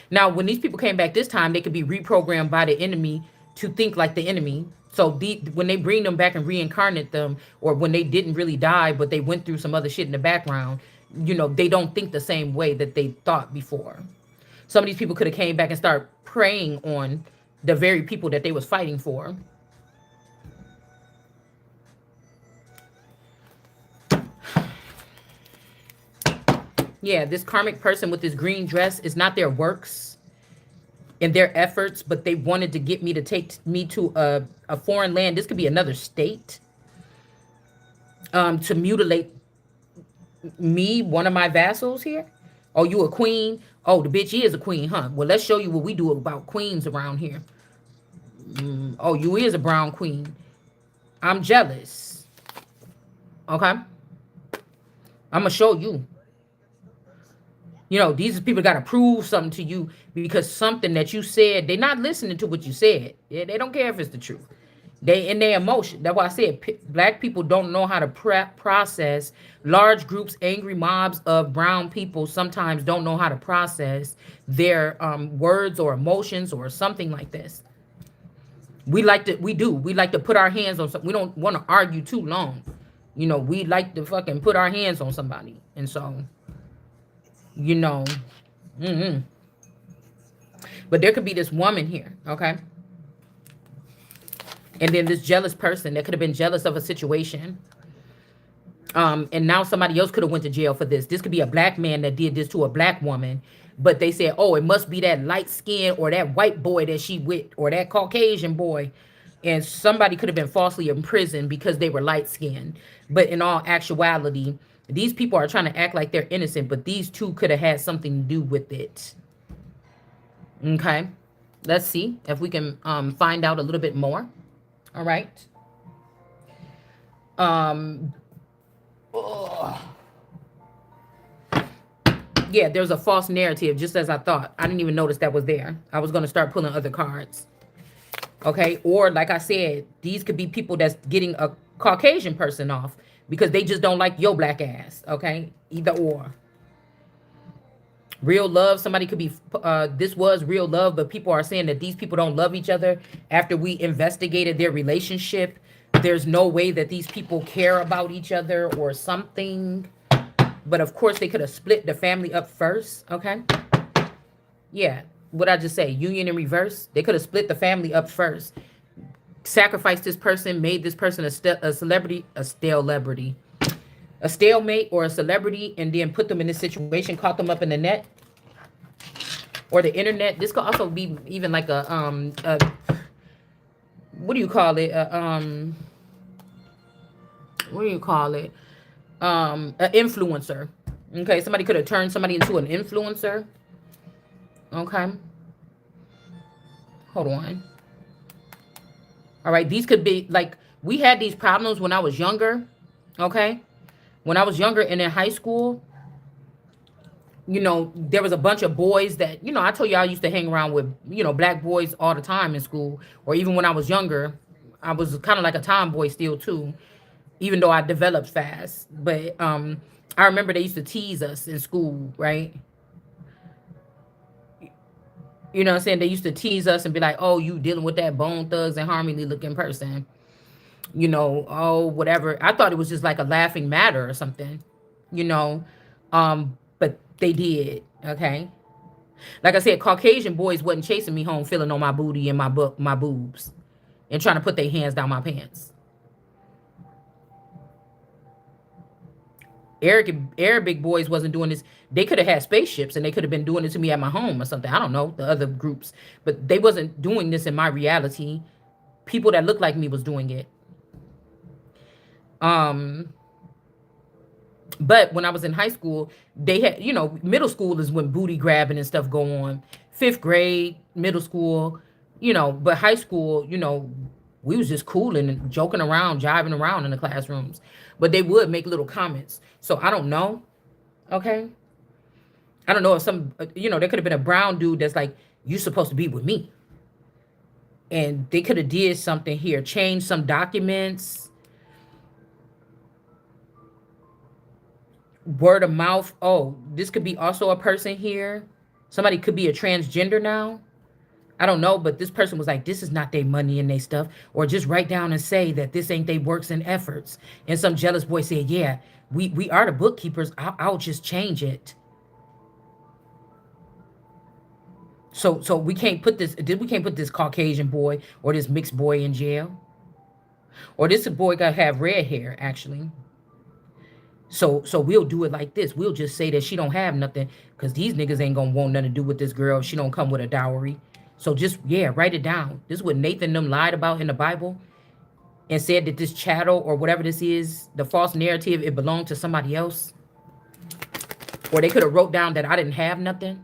Now, when these people came back this time, they could be reprogrammed by the enemy to think like the enemy. So when they bring them back and reincarnate them, or when they didn't really die, but they went through some other shit in the background, they don't think the same way that they thought before. Some of these people could have came back and started preying on the very people that they was fighting for. Yeah, this karmic person with this green dress is not their works and their efforts, but they wanted to get me to take me to a foreign land. This could be another state. To mutilate me, one of my vassals here. Oh, you a queen? Oh, the bitch is a queen, huh? Well, let's show you what we do about queens around here. Oh, you is a brown queen. I'm jealous. Okay? I'm going to show you. These people got to prove something to you because something that you said, they're not listening to what you said. Yeah, they don't care if it's the truth. They in their emotion. That's why I said black people don't know how to process. Large groups, angry mobs of brown people sometimes don't know how to process their words or emotions or something like this. We like to put our hands on something. We don't want to argue too long. We like to fucking put our hands on somebody. And so, But there could be this woman here, okay? And then this jealous person that could have been jealous of a situation. And now somebody else could have went to jail for this. This could be a black man that did this to a black woman. But they said, oh, it must be that light skin or that white boy that she with or that Caucasian boy. And somebody could have been falsely imprisoned because they were light skinned. But in all actuality, these people are trying to act like they're innocent. But these two could have had something to do with it. Okay. Let's see if we can find out a little bit more. All right. Yeah, there's a false narrative, just as I thought. I didn't even notice that was there. I was going to start pulling other cards. Okay. Or like I said, these could be people that's getting a Caucasian person off because they just don't like your black ass. Okay. Either or. Real love, somebody could be, this was real love, but people are saying that these people don't love each other after we investigated their relationship. There's no way that these people care about each other or something. But of course, they could have split the family up first. Okay. Yeah. What I just say, union in reverse. They could have split the family up first, sacrificed this person, made this person a celebrity, a stalemate or a celebrity, and then put them in this situation, caught them up in the net or the internet. This could also be even like a what do you call it? What do you call it? An influencer. Okay, somebody could have turned somebody into an influencer. Okay. Hold on. All right, these could be like we had these problems when I was younger. Okay. When I was younger and in high school, there was a bunch of boys that, I told you I used to hang around with, black boys all the time in school, or even when I was younger, I was kind of like a tomboy still too, even though I developed fast. But I remember they used to tease us in school, right? You know what I'm saying? They used to tease us and be like, oh, you dealing with that Bone Thugs and Harmony looking person. Oh, whatever. I thought it was just like a laughing matter or something, but they did, okay? Like I said, Caucasian boys wasn't chasing me home feeling on my booty and my boobs and trying to put their hands down my pants. Arabic boys wasn't doing this. They could have had spaceships and they could have been doing it to me at my home or something. I don't know, the other groups. But they wasn't doing this in my reality. People that looked like me was doing it. But when I was in high school, they had, middle school is when booty grabbing and stuff go on. 5th grade, middle school, but high school, we was just cooling and joking around, jiving around in the classrooms. But they would make little comments. So I don't know. Okay. I don't know if there could have been a brown dude that's like, you supposed to be with me. And they could have did something here, changed some documents. Word of mouth. Oh, this could be also a person here. Somebody could be a transgender now. I don't know, but this person was like, this is not their money and their stuff. Or just write down and say that this ain't their works and efforts. And some jealous boy said, yeah, we are the bookkeepers. I'll just change it. So we can't put this Caucasian boy or this mixed boy in jail. Or this boy gotta have red hair, actually. So we'll do it like this. We'll just say that she don't have nothing because these niggas ain't gonna want nothing to do with this girl if she don't come with a dowry. So just, write it down. This is what Nathan them lied about in the Bible and said that this chattel or whatever this is, the false narrative, it belonged to somebody else. Or they could have wrote down that I didn't have nothing.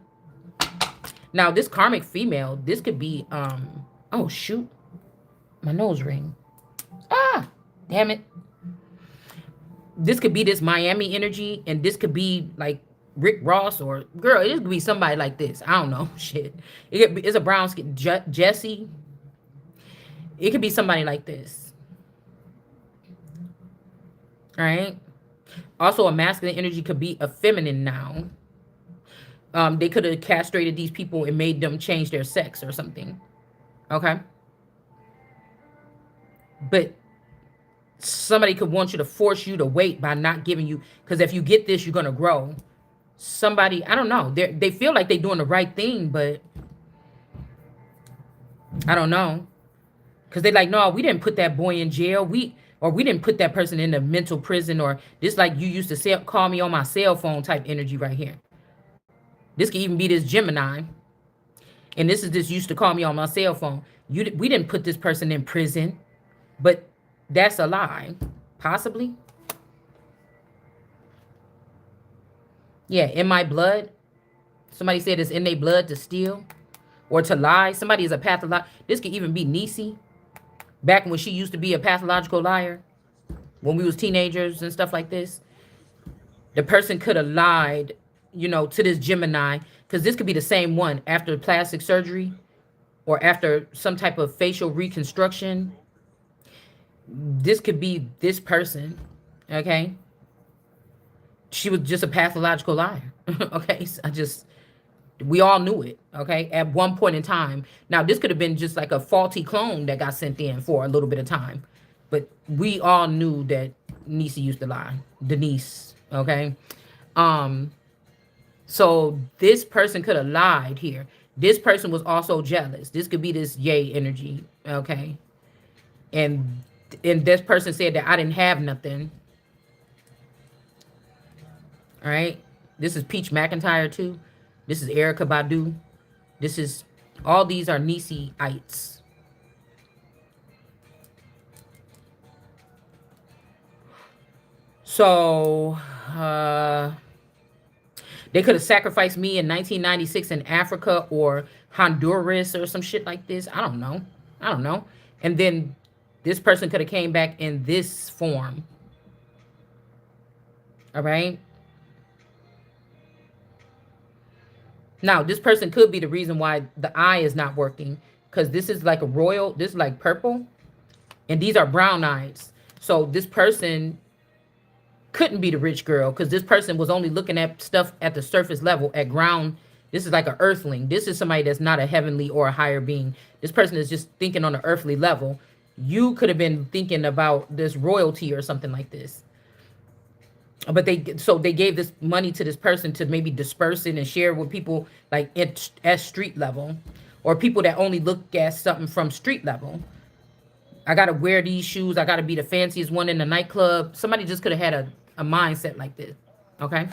Now, this karmic female, this could be, oh, shoot. My nose ring. Ah, damn it. This could be this Miami energy, and this could be like Rick Ross or girl. It could be somebody like this. I don't know. Shit. It's a brown skin. Jesse. It could be somebody like this. All right. Also, a masculine energy could be a feminine now. They could have castrated these people and made them change their sex or something. Okay. But somebody could want you to force you to wait by not giving you, because if you get this, you're going to grow. Somebody, I don't know. They feel like they're doing the right thing, but I don't know. Because they're like, no, we didn't put that boy in jail. We didn't put that person in a mental prison, or this like you used to call me on my cell phone type energy right here. This could even be this Gemini. And this is this used to call me on my cell phone. We didn't put this person in prison, but that's a lie, possibly. Yeah, in my blood. Somebody said it's in their blood to steal or to lie. Somebody is a pathological. This could even be Niecy, back when she used to be a pathological liar, when we was teenagers and stuff like this. The person could have lied, to this Gemini, because this could be the same one after plastic surgery or after some type of facial reconstruction. This could be this person, okay? She was just a pathological liar, okay? We all knew it, okay, at one point in time. Now, this could have been just like a faulty clone that got sent in for a little bit of time. But we all knew that Niecy used to lie. Denise, okay? Um, so this person could have lied here. This person was also jealous. This could be this yay energy, okay? And this person said that I didn't have nothing. All right. This is Peach McIntyre too. This is Erica Badu. This is all these are Nisi-ites. So they could have sacrificed me in 1996 in Africa or Honduras or some shit like this. I don't know. I don't know. And then this person could have came back in this form. All right. Now, this person could be the reason why the eye is not working, because this is like a royal, this is like purple, and these are brown eyes. So this person couldn't be the rich girl, because this person was only looking at stuff at the surface level, at ground. This is like an earthling. This is somebody that's not a heavenly or a higher being. This person is just thinking on an earthly level. You could have been thinking about this royalty or something like this. But they gave this money to this person to maybe disperse it and share with people like at street level, or people that only look at something from street level. I gotta wear these shoes. I gotta be the fanciest one in the nightclub. Somebody just could have had a mindset like this. Okay.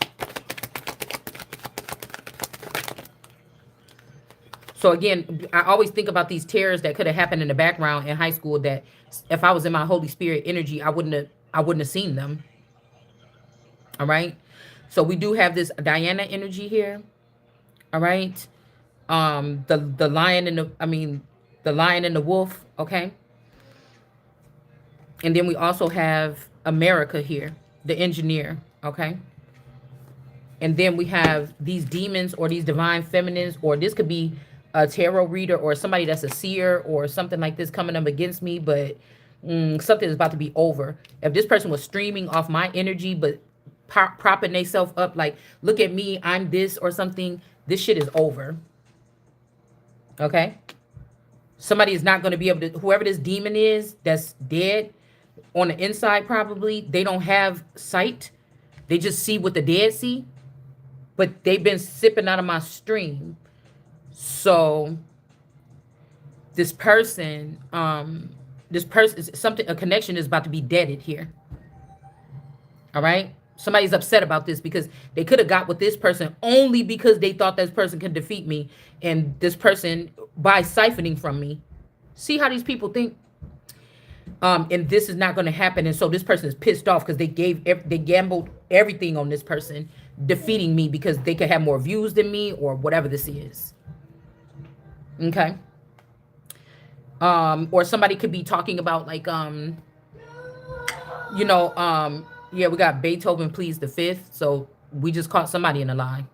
So again, I always think about these terrors that could have happened in the background in high school, that if I was in my Holy Spirit energy, I wouldn't have seen them. All right. So we do have this Diana energy here. All right. The lion and the lion and the wolf. Okay. And then we also have America here, the engineer. Okay. And then we have these demons or these divine feminines, or this could be a tarot reader or somebody that's a seer or something like this coming up against me, but something is about to be over. If this person was streaming off my energy, but propping themselves up like, look at me, I'm this or something, this shit is over. Okay. Somebody is not going to be able to, whoever this demon is that's dead on the inside, probably they don't have sight. They just see what the dead see, but they've been sipping out of my stream. So this person, something, a connection is about to be deaded here. All right. Somebody's upset about this because they could have got with this person only because they thought this person could defeat me, and this person by siphoning from me. See how these people think? And this is not going to happen. And so this person is pissed off because they gambled everything on this person defeating me because they could have more views than me or whatever this is. Okay. Or somebody could be talking about like, yeah, we got Beethoven pleads the fifth. So we just caught somebody in a lie.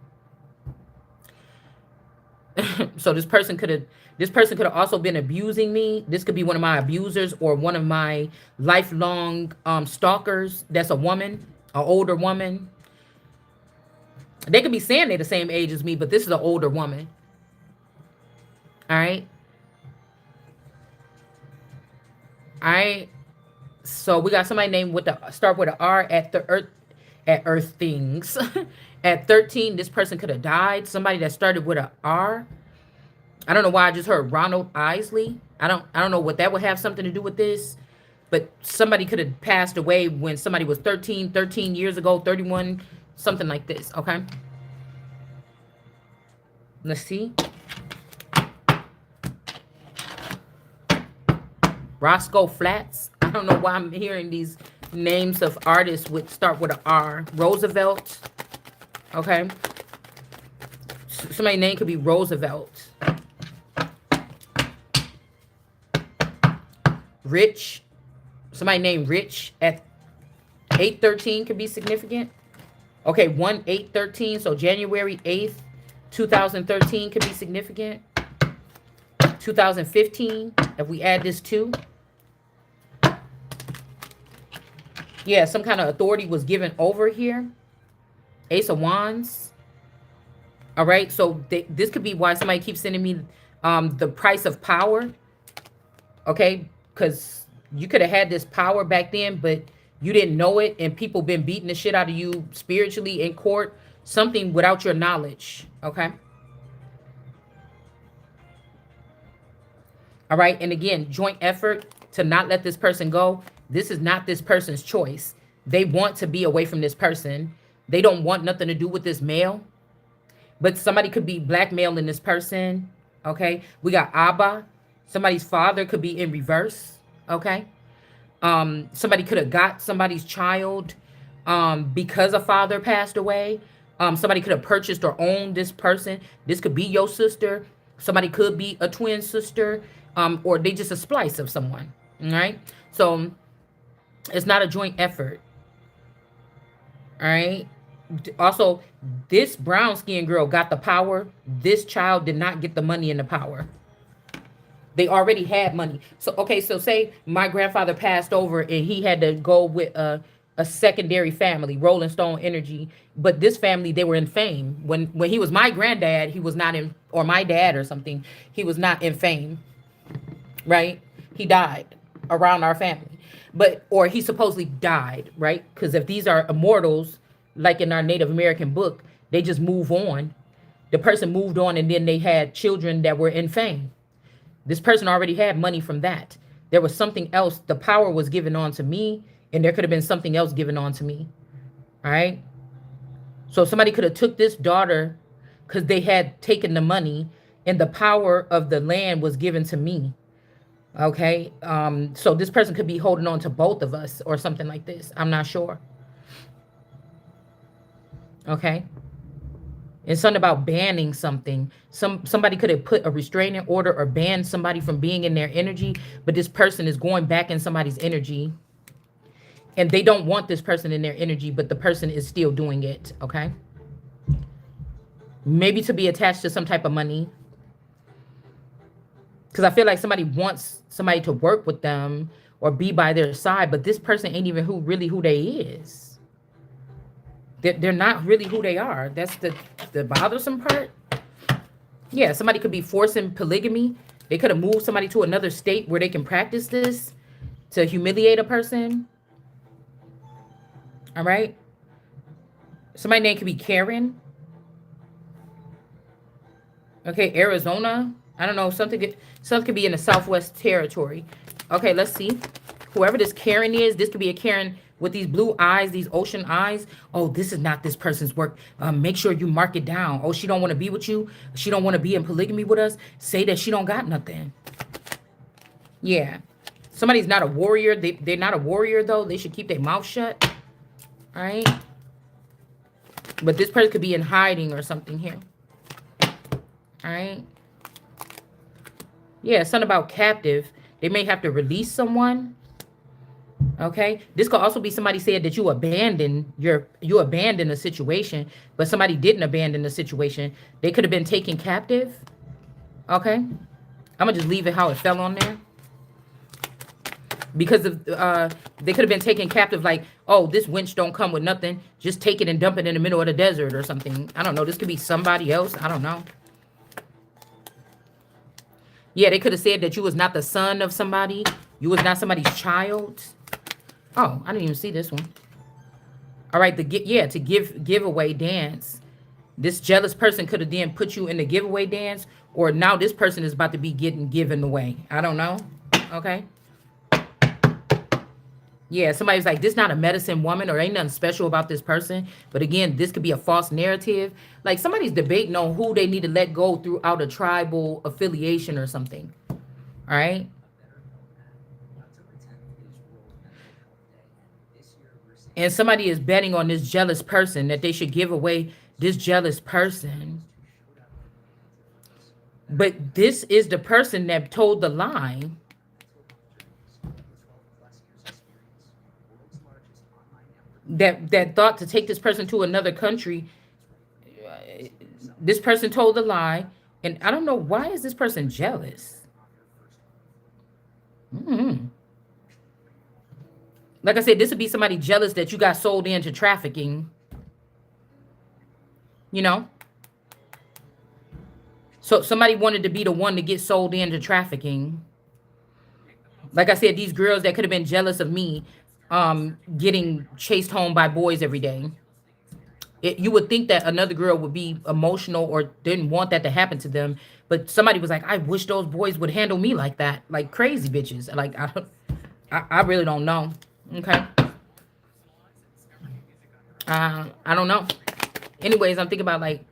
So this person could have also been abusing me. This could be one of my abusers or one of my lifelong stalkers. That's a woman, an older woman. They could be saying they're the same age as me, but this is an older woman. All right. All right. So we got somebody named with the start with an R at the Earth Things. At 13, this person could have died. Somebody that started with an R. I don't know why I just heard Ronald Isley. I don't know what that would have something to do with this. But somebody could have passed away when somebody was 13 years ago, 31, something like this. Okay. Let's see. Roscoe Flats. I don't know why I'm hearing these names of artists with start with an R. Roosevelt. Okay. Somebody's name could be Roosevelt. Rich. Somebody named Rich at 8/13 could be significant. Okay, 1/8/13. So January 8th, 2013 could be significant. 2015, if we add this to. Yeah, some kind of authority was given over here. Ace of Wands. All right, so this could be why somebody keeps sending me the price of power. Okay, because you could have had this power back then, but You didn't know it, and people been beating the shit out of you spiritually in court, something without your knowledge. Okay. All right. And again, joint effort to not let this person go. This is not this person's choice. They want to be away from this person. They don't want nothing to do with this male. But somebody could be blackmailing this person. Okay. We got Abba. Somebody's father could be in reverse. Okay. Somebody could have got somebody's child because a father passed away. Somebody could have purchased or owned this person. This could be your sister. Somebody could be a twin sister, or they just a splice of someone. All right. So it's not a joint effort. All right. Also, this brown skinned girl got the power. This child did not get the money and the power. They already had money. So, okay, so say my grandfather passed over and he had to go with a secondary family, Rolling Stone Energy. But this family, they were in fame. When he was my granddad, he was not in, or my dad or something, he was not in fame, right? He died around our family. But, or he supposedly died, right? Because if these are immortals, like in our Native American book, they just move on. The person moved on and then they had children that were in fame. This person already had money from that. There was something else. The power was given on to me, and there could have been something else given on to me. All right. So somebody could have took this daughter because they had taken the money, and the power of the land was given to me. Okay. So this person could be holding on to both of us or something like this. I'm not sure. Okay. It's something about banning something. Somebody could have put a restraining order or banned somebody from being in their energy, but this person is going back in somebody's energy. And they don't want this person in their energy, but the person is still doing it, okay? Maybe to be attached to some type of money. Because I feel like somebody wants somebody to work with them or be by their side, but this person ain't even really who they is. They're not really who they are. That's the bothersome part. Yeah, somebody could be forcing polygamy. They could have moved somebody to another state where they can practice this to humiliate a person. All right. Somebody's name could be Karen. Okay, Arizona. I don't know. Something could be in the Southwest Territory. Okay, let's see. Whoever this Karen is, this could be a Karen with these blue eyes, these ocean eyes. Oh, this is not this person's work. Make sure you mark it down. Oh, she don't want to be with you. She don't want to be in polygamy with us. Say that she don't got nothing. Yeah. Somebody's not a warrior. They're not a warrior, though. They should keep their mouth shut. All right. But this person could be in hiding or something here. All right. Yeah, something about captive. They may have to release someone. Okay, this could also be somebody said that you abandoned a situation, but somebody didn't abandon the situation. They could have been taken captive. Okay, I'm gonna just leave it how it fell on there because of they could have been taken captive. Like, oh, this winch don't come with nothing. Just take it and dump it in the middle of the desert or something. I don't know. This could be somebody else. I don't know. Yeah, they could have said that you was not the son of somebody. You was not somebody's child. Oh, I didn't even see this one. All right, to give giveaway dance. This jealous person could have then put you in the giveaway dance, or now this person is about to be getting given away. I don't know. Okay. Yeah, somebody's like, this not a medicine woman or ain't nothing special about this person. But again, this could be a false narrative. Like somebody's debating on who they need to let go throughout a tribal affiliation or something. All right. And somebody is betting on this jealous person that they should give away this jealous person. But this is the person that told the lie. That thought to take this person to another country. This person told the lie. And I don't know, why is this person jealous? Like I said, this would be somebody jealous that you got sold into trafficking. You know? So somebody wanted to be the one to get sold into trafficking. Like I said, these girls that could have been jealous of me getting chased home by boys every day. You would think that another girl would be emotional or didn't want that to happen to them, but somebody was like, I wish those boys would handle me like that, like crazy bitches. Like I really don't know. Okay. I don't know. Anyways, I'm thinking about like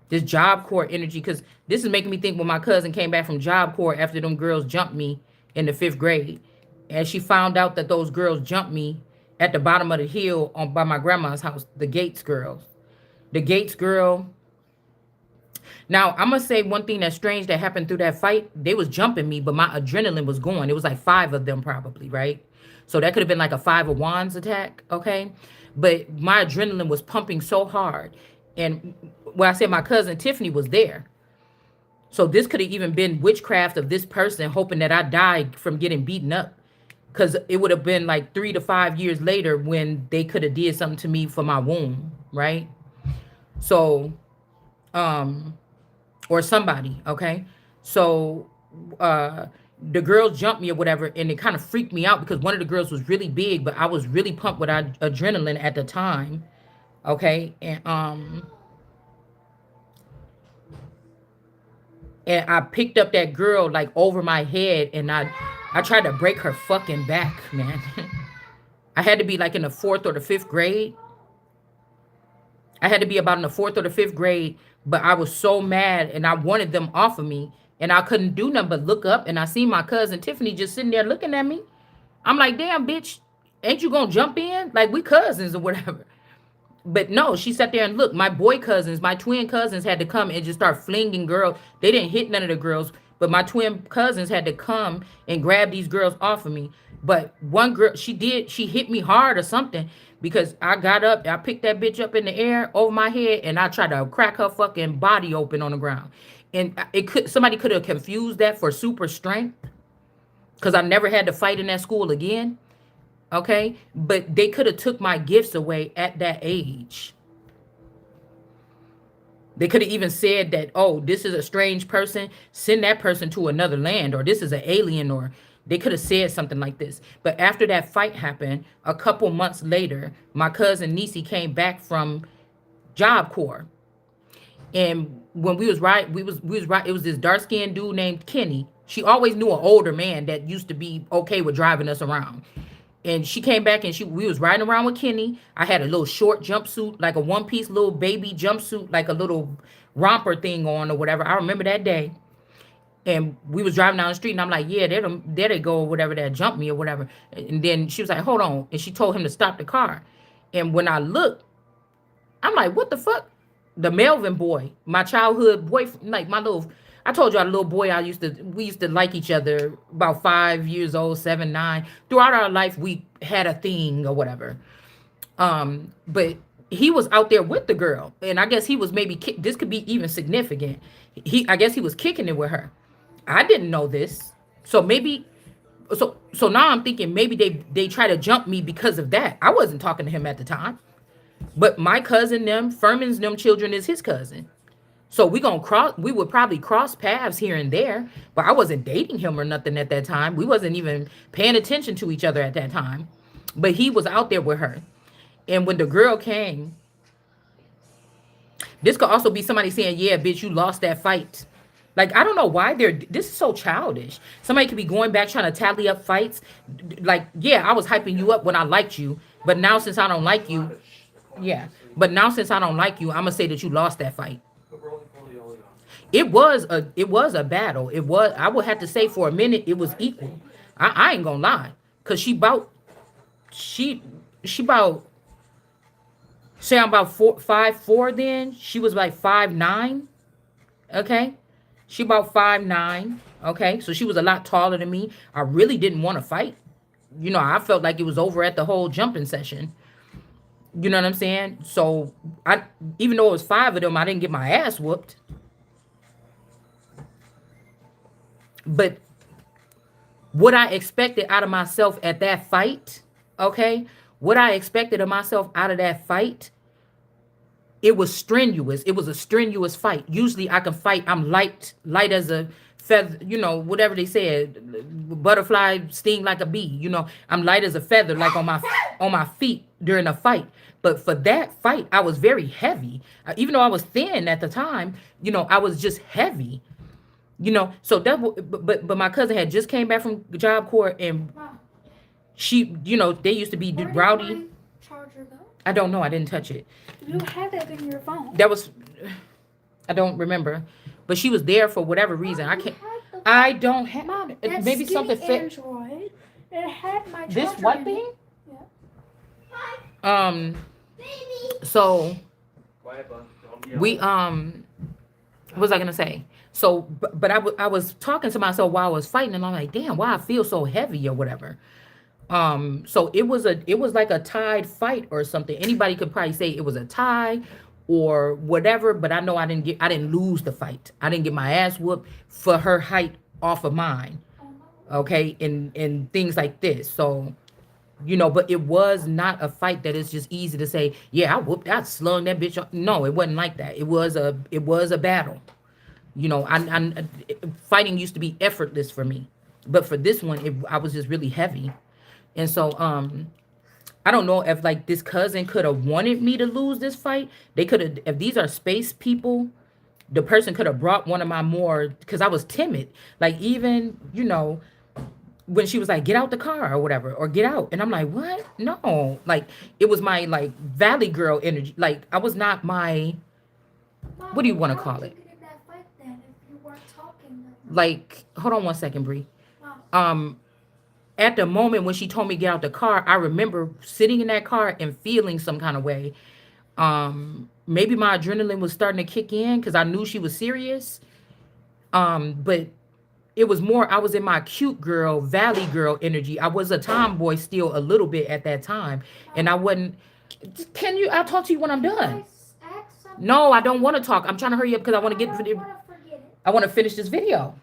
this Job Corps energy, because this is making me think when my cousin came back from Job Corps after them girls jumped me in the 5th grade, and she found out that those girls jumped me at the bottom of the hill on by my grandma's house. The Gates girls, the Gates girl. Now I'm gonna say one thing that's strange that happened through that fight. They was jumping me, but my adrenaline was going. It was like 5 of them probably, right? So that could have been like a 5 of wands attack, okay? But my adrenaline was pumping so hard, and when I said my cousin Tiffany was there, so this could have even been witchcraft of this person hoping that I died from getting beaten up. Because it would have been like 3 to 5 years later when they could have did something to me for my wound, right? So, or somebody, okay? So, the girls jumped me or whatever, and it kind of freaked me out because one of the girls was really big, but I was really pumped with adrenaline at the time, okay? And I picked up that girl like over my head, and I tried to break her fucking back, man. I had to be like in the 4th or the 5th grade. I had to be about in the 4th or the 5th grade, but I was so mad and I wanted them off of me, and I couldn't do nothing but look up, and I seen my cousin Tiffany just sitting there looking at me. I'm like, damn, bitch, ain't you gonna jump in? Like, we cousins or whatever. But no, she sat there and looked. My boy cousins, my twin cousins had to come and just start flinging girls. They didn't hit none of the girls, but my twin cousins had to come and grab these girls off of me. But one girl, she hit me hard or something, because I got up, I picked that bitch up in the air over my head, and I tried to crack her fucking body open on the ground. And somebody could have confused that for super strength, because I never had to fight in that school again. Okay, but they could have took my gifts away at that age. They could have even said that, oh, this is a strange person, send that person to another land, or this is an alien, or they could have said something like this. But after that fight happened, a couple months later, my cousin Nisi came back from Job Corps. And when we was right, it was this dark-skinned dude named Kenny. She always knew an older man that used to be okay with driving us around. And she came back, and we was riding around with Kenny. I had a little short jumpsuit, like a one-piece little baby jumpsuit, like a little romper thing on or whatever. I remember that day. And we was driving down the street, and I'm like, yeah, there they go, or whatever, that jumped me or whatever. And then she was like, hold on. And she told him to stop the car. And when I looked, I'm like, what the fuck? The Melvin boy, my childhood boyfriend, like my little, I told you, our little boy, we used to like each other, about 5 years old, 7, 9. Throughout our life, we had a thing or whatever. But he was out there with the girl, and I guess he was maybe, this could be even significant. I guess he was kicking it with her. I didn't know this. So maybe, so now I'm thinking maybe they try to jump me because of that. I wasn't talking to him at the time. But my cousin, Furman's children is his cousin. So we would probably cross paths here and there, but I wasn't dating him or nothing at that time. We wasn't even paying attention to each other at that time. But he was out there with her. And when the girl came, this could also be somebody saying, yeah, bitch, you lost that fight. Like, I don't know why this is so childish. Somebody could be going back trying to tally up fights. Like, yeah, I was hyping you up when I liked you, but now since I don't like you, yeah. But now since I don't like you, I'm gonna say that you lost that fight. It was a battle. It was, I would have to say, for a minute it was equal. I ain't gonna lie. Cause she about, say I'm about 5'4" then. She was like 5'9". Okay. She about 5'9". Okay. So she was a lot taller than me. I really didn't want to fight. You know, I felt like it was over at the whole jumping session. You know what I'm saying? So even though it was 5 of them, I didn't get my ass whooped. But what I expected out of myself at that fight, okay? What I expected of myself out of that fight, it was strenuous. It was a strenuous fight. Usually I can fight. I'm light as a feather, you know, whatever they said, butterfly sting like a bee, you know, I'm light as a feather, like on my feet during a fight. But for that fight, I was very heavy. Even though I was thin at the time, you know, I was just heavy, you know. So that, but my cousin had just came back from Job Corps, and Mom, she, you know, they used to be where did rowdy. my charger go? I don't know. I didn't touch it. You had it in your phone. That was, I don't remember, but she was there for whatever reason. Mom, I you can't. had the I don't have. Mom, that Maybe skinny something fit. Android. It had my charger This what in thing? it. Yeah. So we what was I gonna say? So, but I was talking to myself while I was fighting, and I'm like, damn, why I feel so heavy or whatever. So it was like a tied fight or something. Anybody could probably say it was a tie or whatever, but I know I didn't lose the fight. I didn't get my ass whooped for her height off of mine. Okay, and things like this. So, you know, but it was not a fight that is just easy to say, yeah, I slung that bitch up. No, it wasn't like that. It was a battle. You know, fighting used to be effortless for me, but for this one, I was just really heavy. And so, I don't know if like this cousin could have wanted me to lose this fight. They could have, if these are space people, the person could have brought one of my more, because I was timid. Like, even, you know, when she was like, get out the car or whatever, or get out. And I'm like, what? No. Like, it was my like valley girl energy. Like, I was not my, Mom, what do you want to why call did it? you get in that fight then if you weren't talking that much? Like, hold on one second, Bree. Mom, At the moment when she told me to get out the car, I remember sitting in that car and feeling some kind of way. Maybe my adrenaline was starting to kick in because I knew she was serious. But it was more, I was in my cute girl, valley girl energy. I was a tomboy still a little bit at that time. And I wasn't, I'll talk to you when I'm done. ask something. No, I don't want to talk. I'm trying to hurry up because I want to I don't want to forget it. I want to finish this video.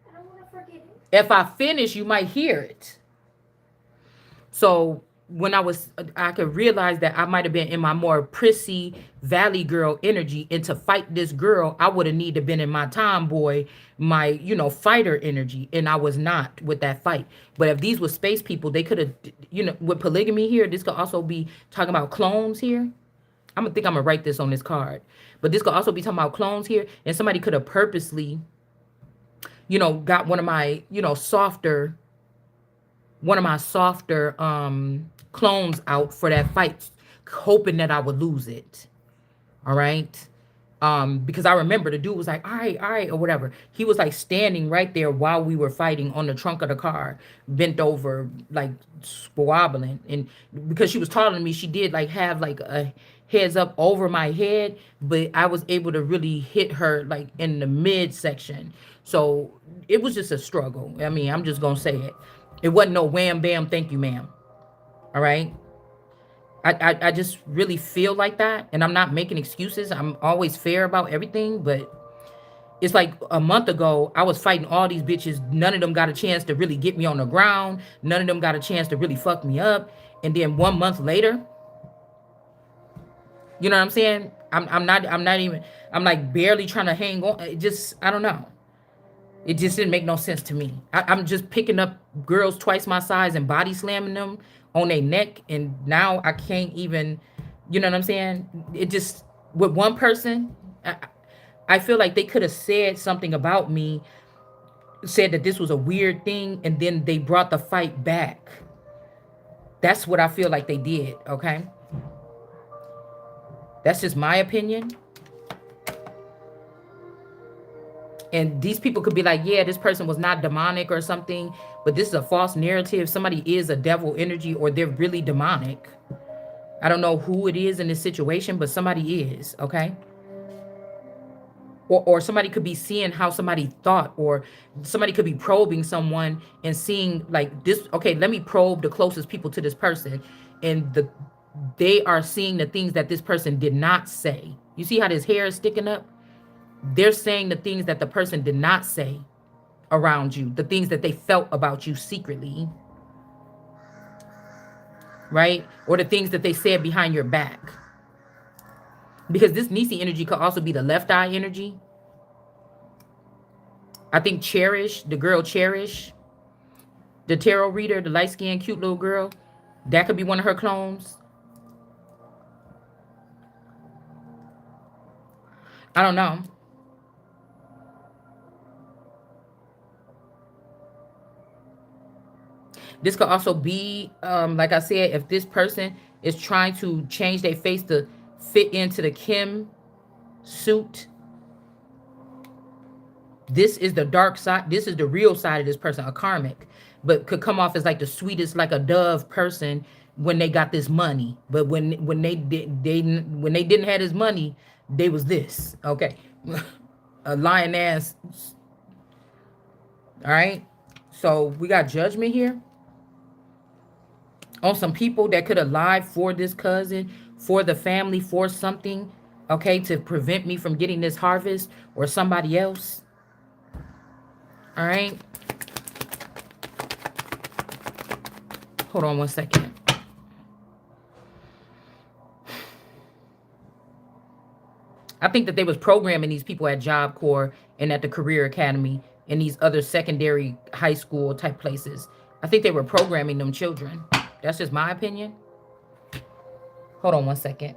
I don't want to forget it. If I finish, you might hear it. So when I could realize that I might have been in my more prissy valley girl energy, and to fight this girl, I would have needed to been in my tomboy, my, you know, fighter energy. And I was not with that fight. But if these were space people, they could have, you know, with polygamy here, this could also be talking about clones here. I'm gonna write this on this card. But this could also be talking about clones here. And somebody could have purposely, you know, got one of my softer clones out for that fight, hoping that I would lose it. All right. Because I remember the dude was like, all right, or whatever. He was like standing right there while we were fighting on the trunk of the car, bent over, like squabbling. And because she was taller than me, she did like have like a heads up over my head, but I was able to really hit her like in the midsection. So it was just a struggle. I mean, I'm just gonna say it. It wasn't no wham bam, thank you, ma'am. All right. I just really feel like that. And I'm not making excuses. I'm always fair about everything. But it's like a month ago, I was fighting all these bitches. None of them got a chance to really get me on the ground. None of them got a chance to really fuck me up. And then 1 month later, you know what I'm saying? I'm not even, I'm like barely trying to hang on. It just, I don't know. It just didn't make no sense to me. I'm just picking up girls twice my size and body slamming them on their neck. And now I can't even, you know what I'm saying? It just, with one person, I feel like they could have said something about me, said that this was a weird thing, and then they brought the fight back. That's what I feel like they did, okay? That's just my opinion. And these people could be like, yeah, this person was not demonic or something, but this is a false narrative. Somebody is a devil energy, or they're really demonic. I don't know who it is in this situation, but somebody is, okay? Or somebody could be seeing how somebody thought, or somebody could be probing someone and seeing like this. Okay, let me probe the closest people to this person. And they are seeing the things that this person did not say. You see how this hair is sticking up? They're saying the things that the person did not say around you, the things that they felt about you secretly, right? Or the things that they said behind your back. Because this Nisi energy could also be the left eye energy. I think Cherish, the girl Cherish, the tarot reader, the light-skinned, cute little girl, that could be one of her clones. I don't know. This could also be, like I said, if this person is trying to change their face to fit into the Kim suit, this is the dark side. This is the real side of this person, a karmic, but could come off as like the sweetest, like a dove person when they got this money. But when they didn't have this money, they was this. Okay, a lioness. All right. So we got judgment here on some people that could have lied for this cousin, for the family, for something, okay, to prevent me from getting this harvest, or somebody else. All right. Hold on one second. I think that they was programming these people at Job Corps and at the Career Academy and these other secondary high school type places. I think they were programming them children. That's just my opinion. Hold on one second.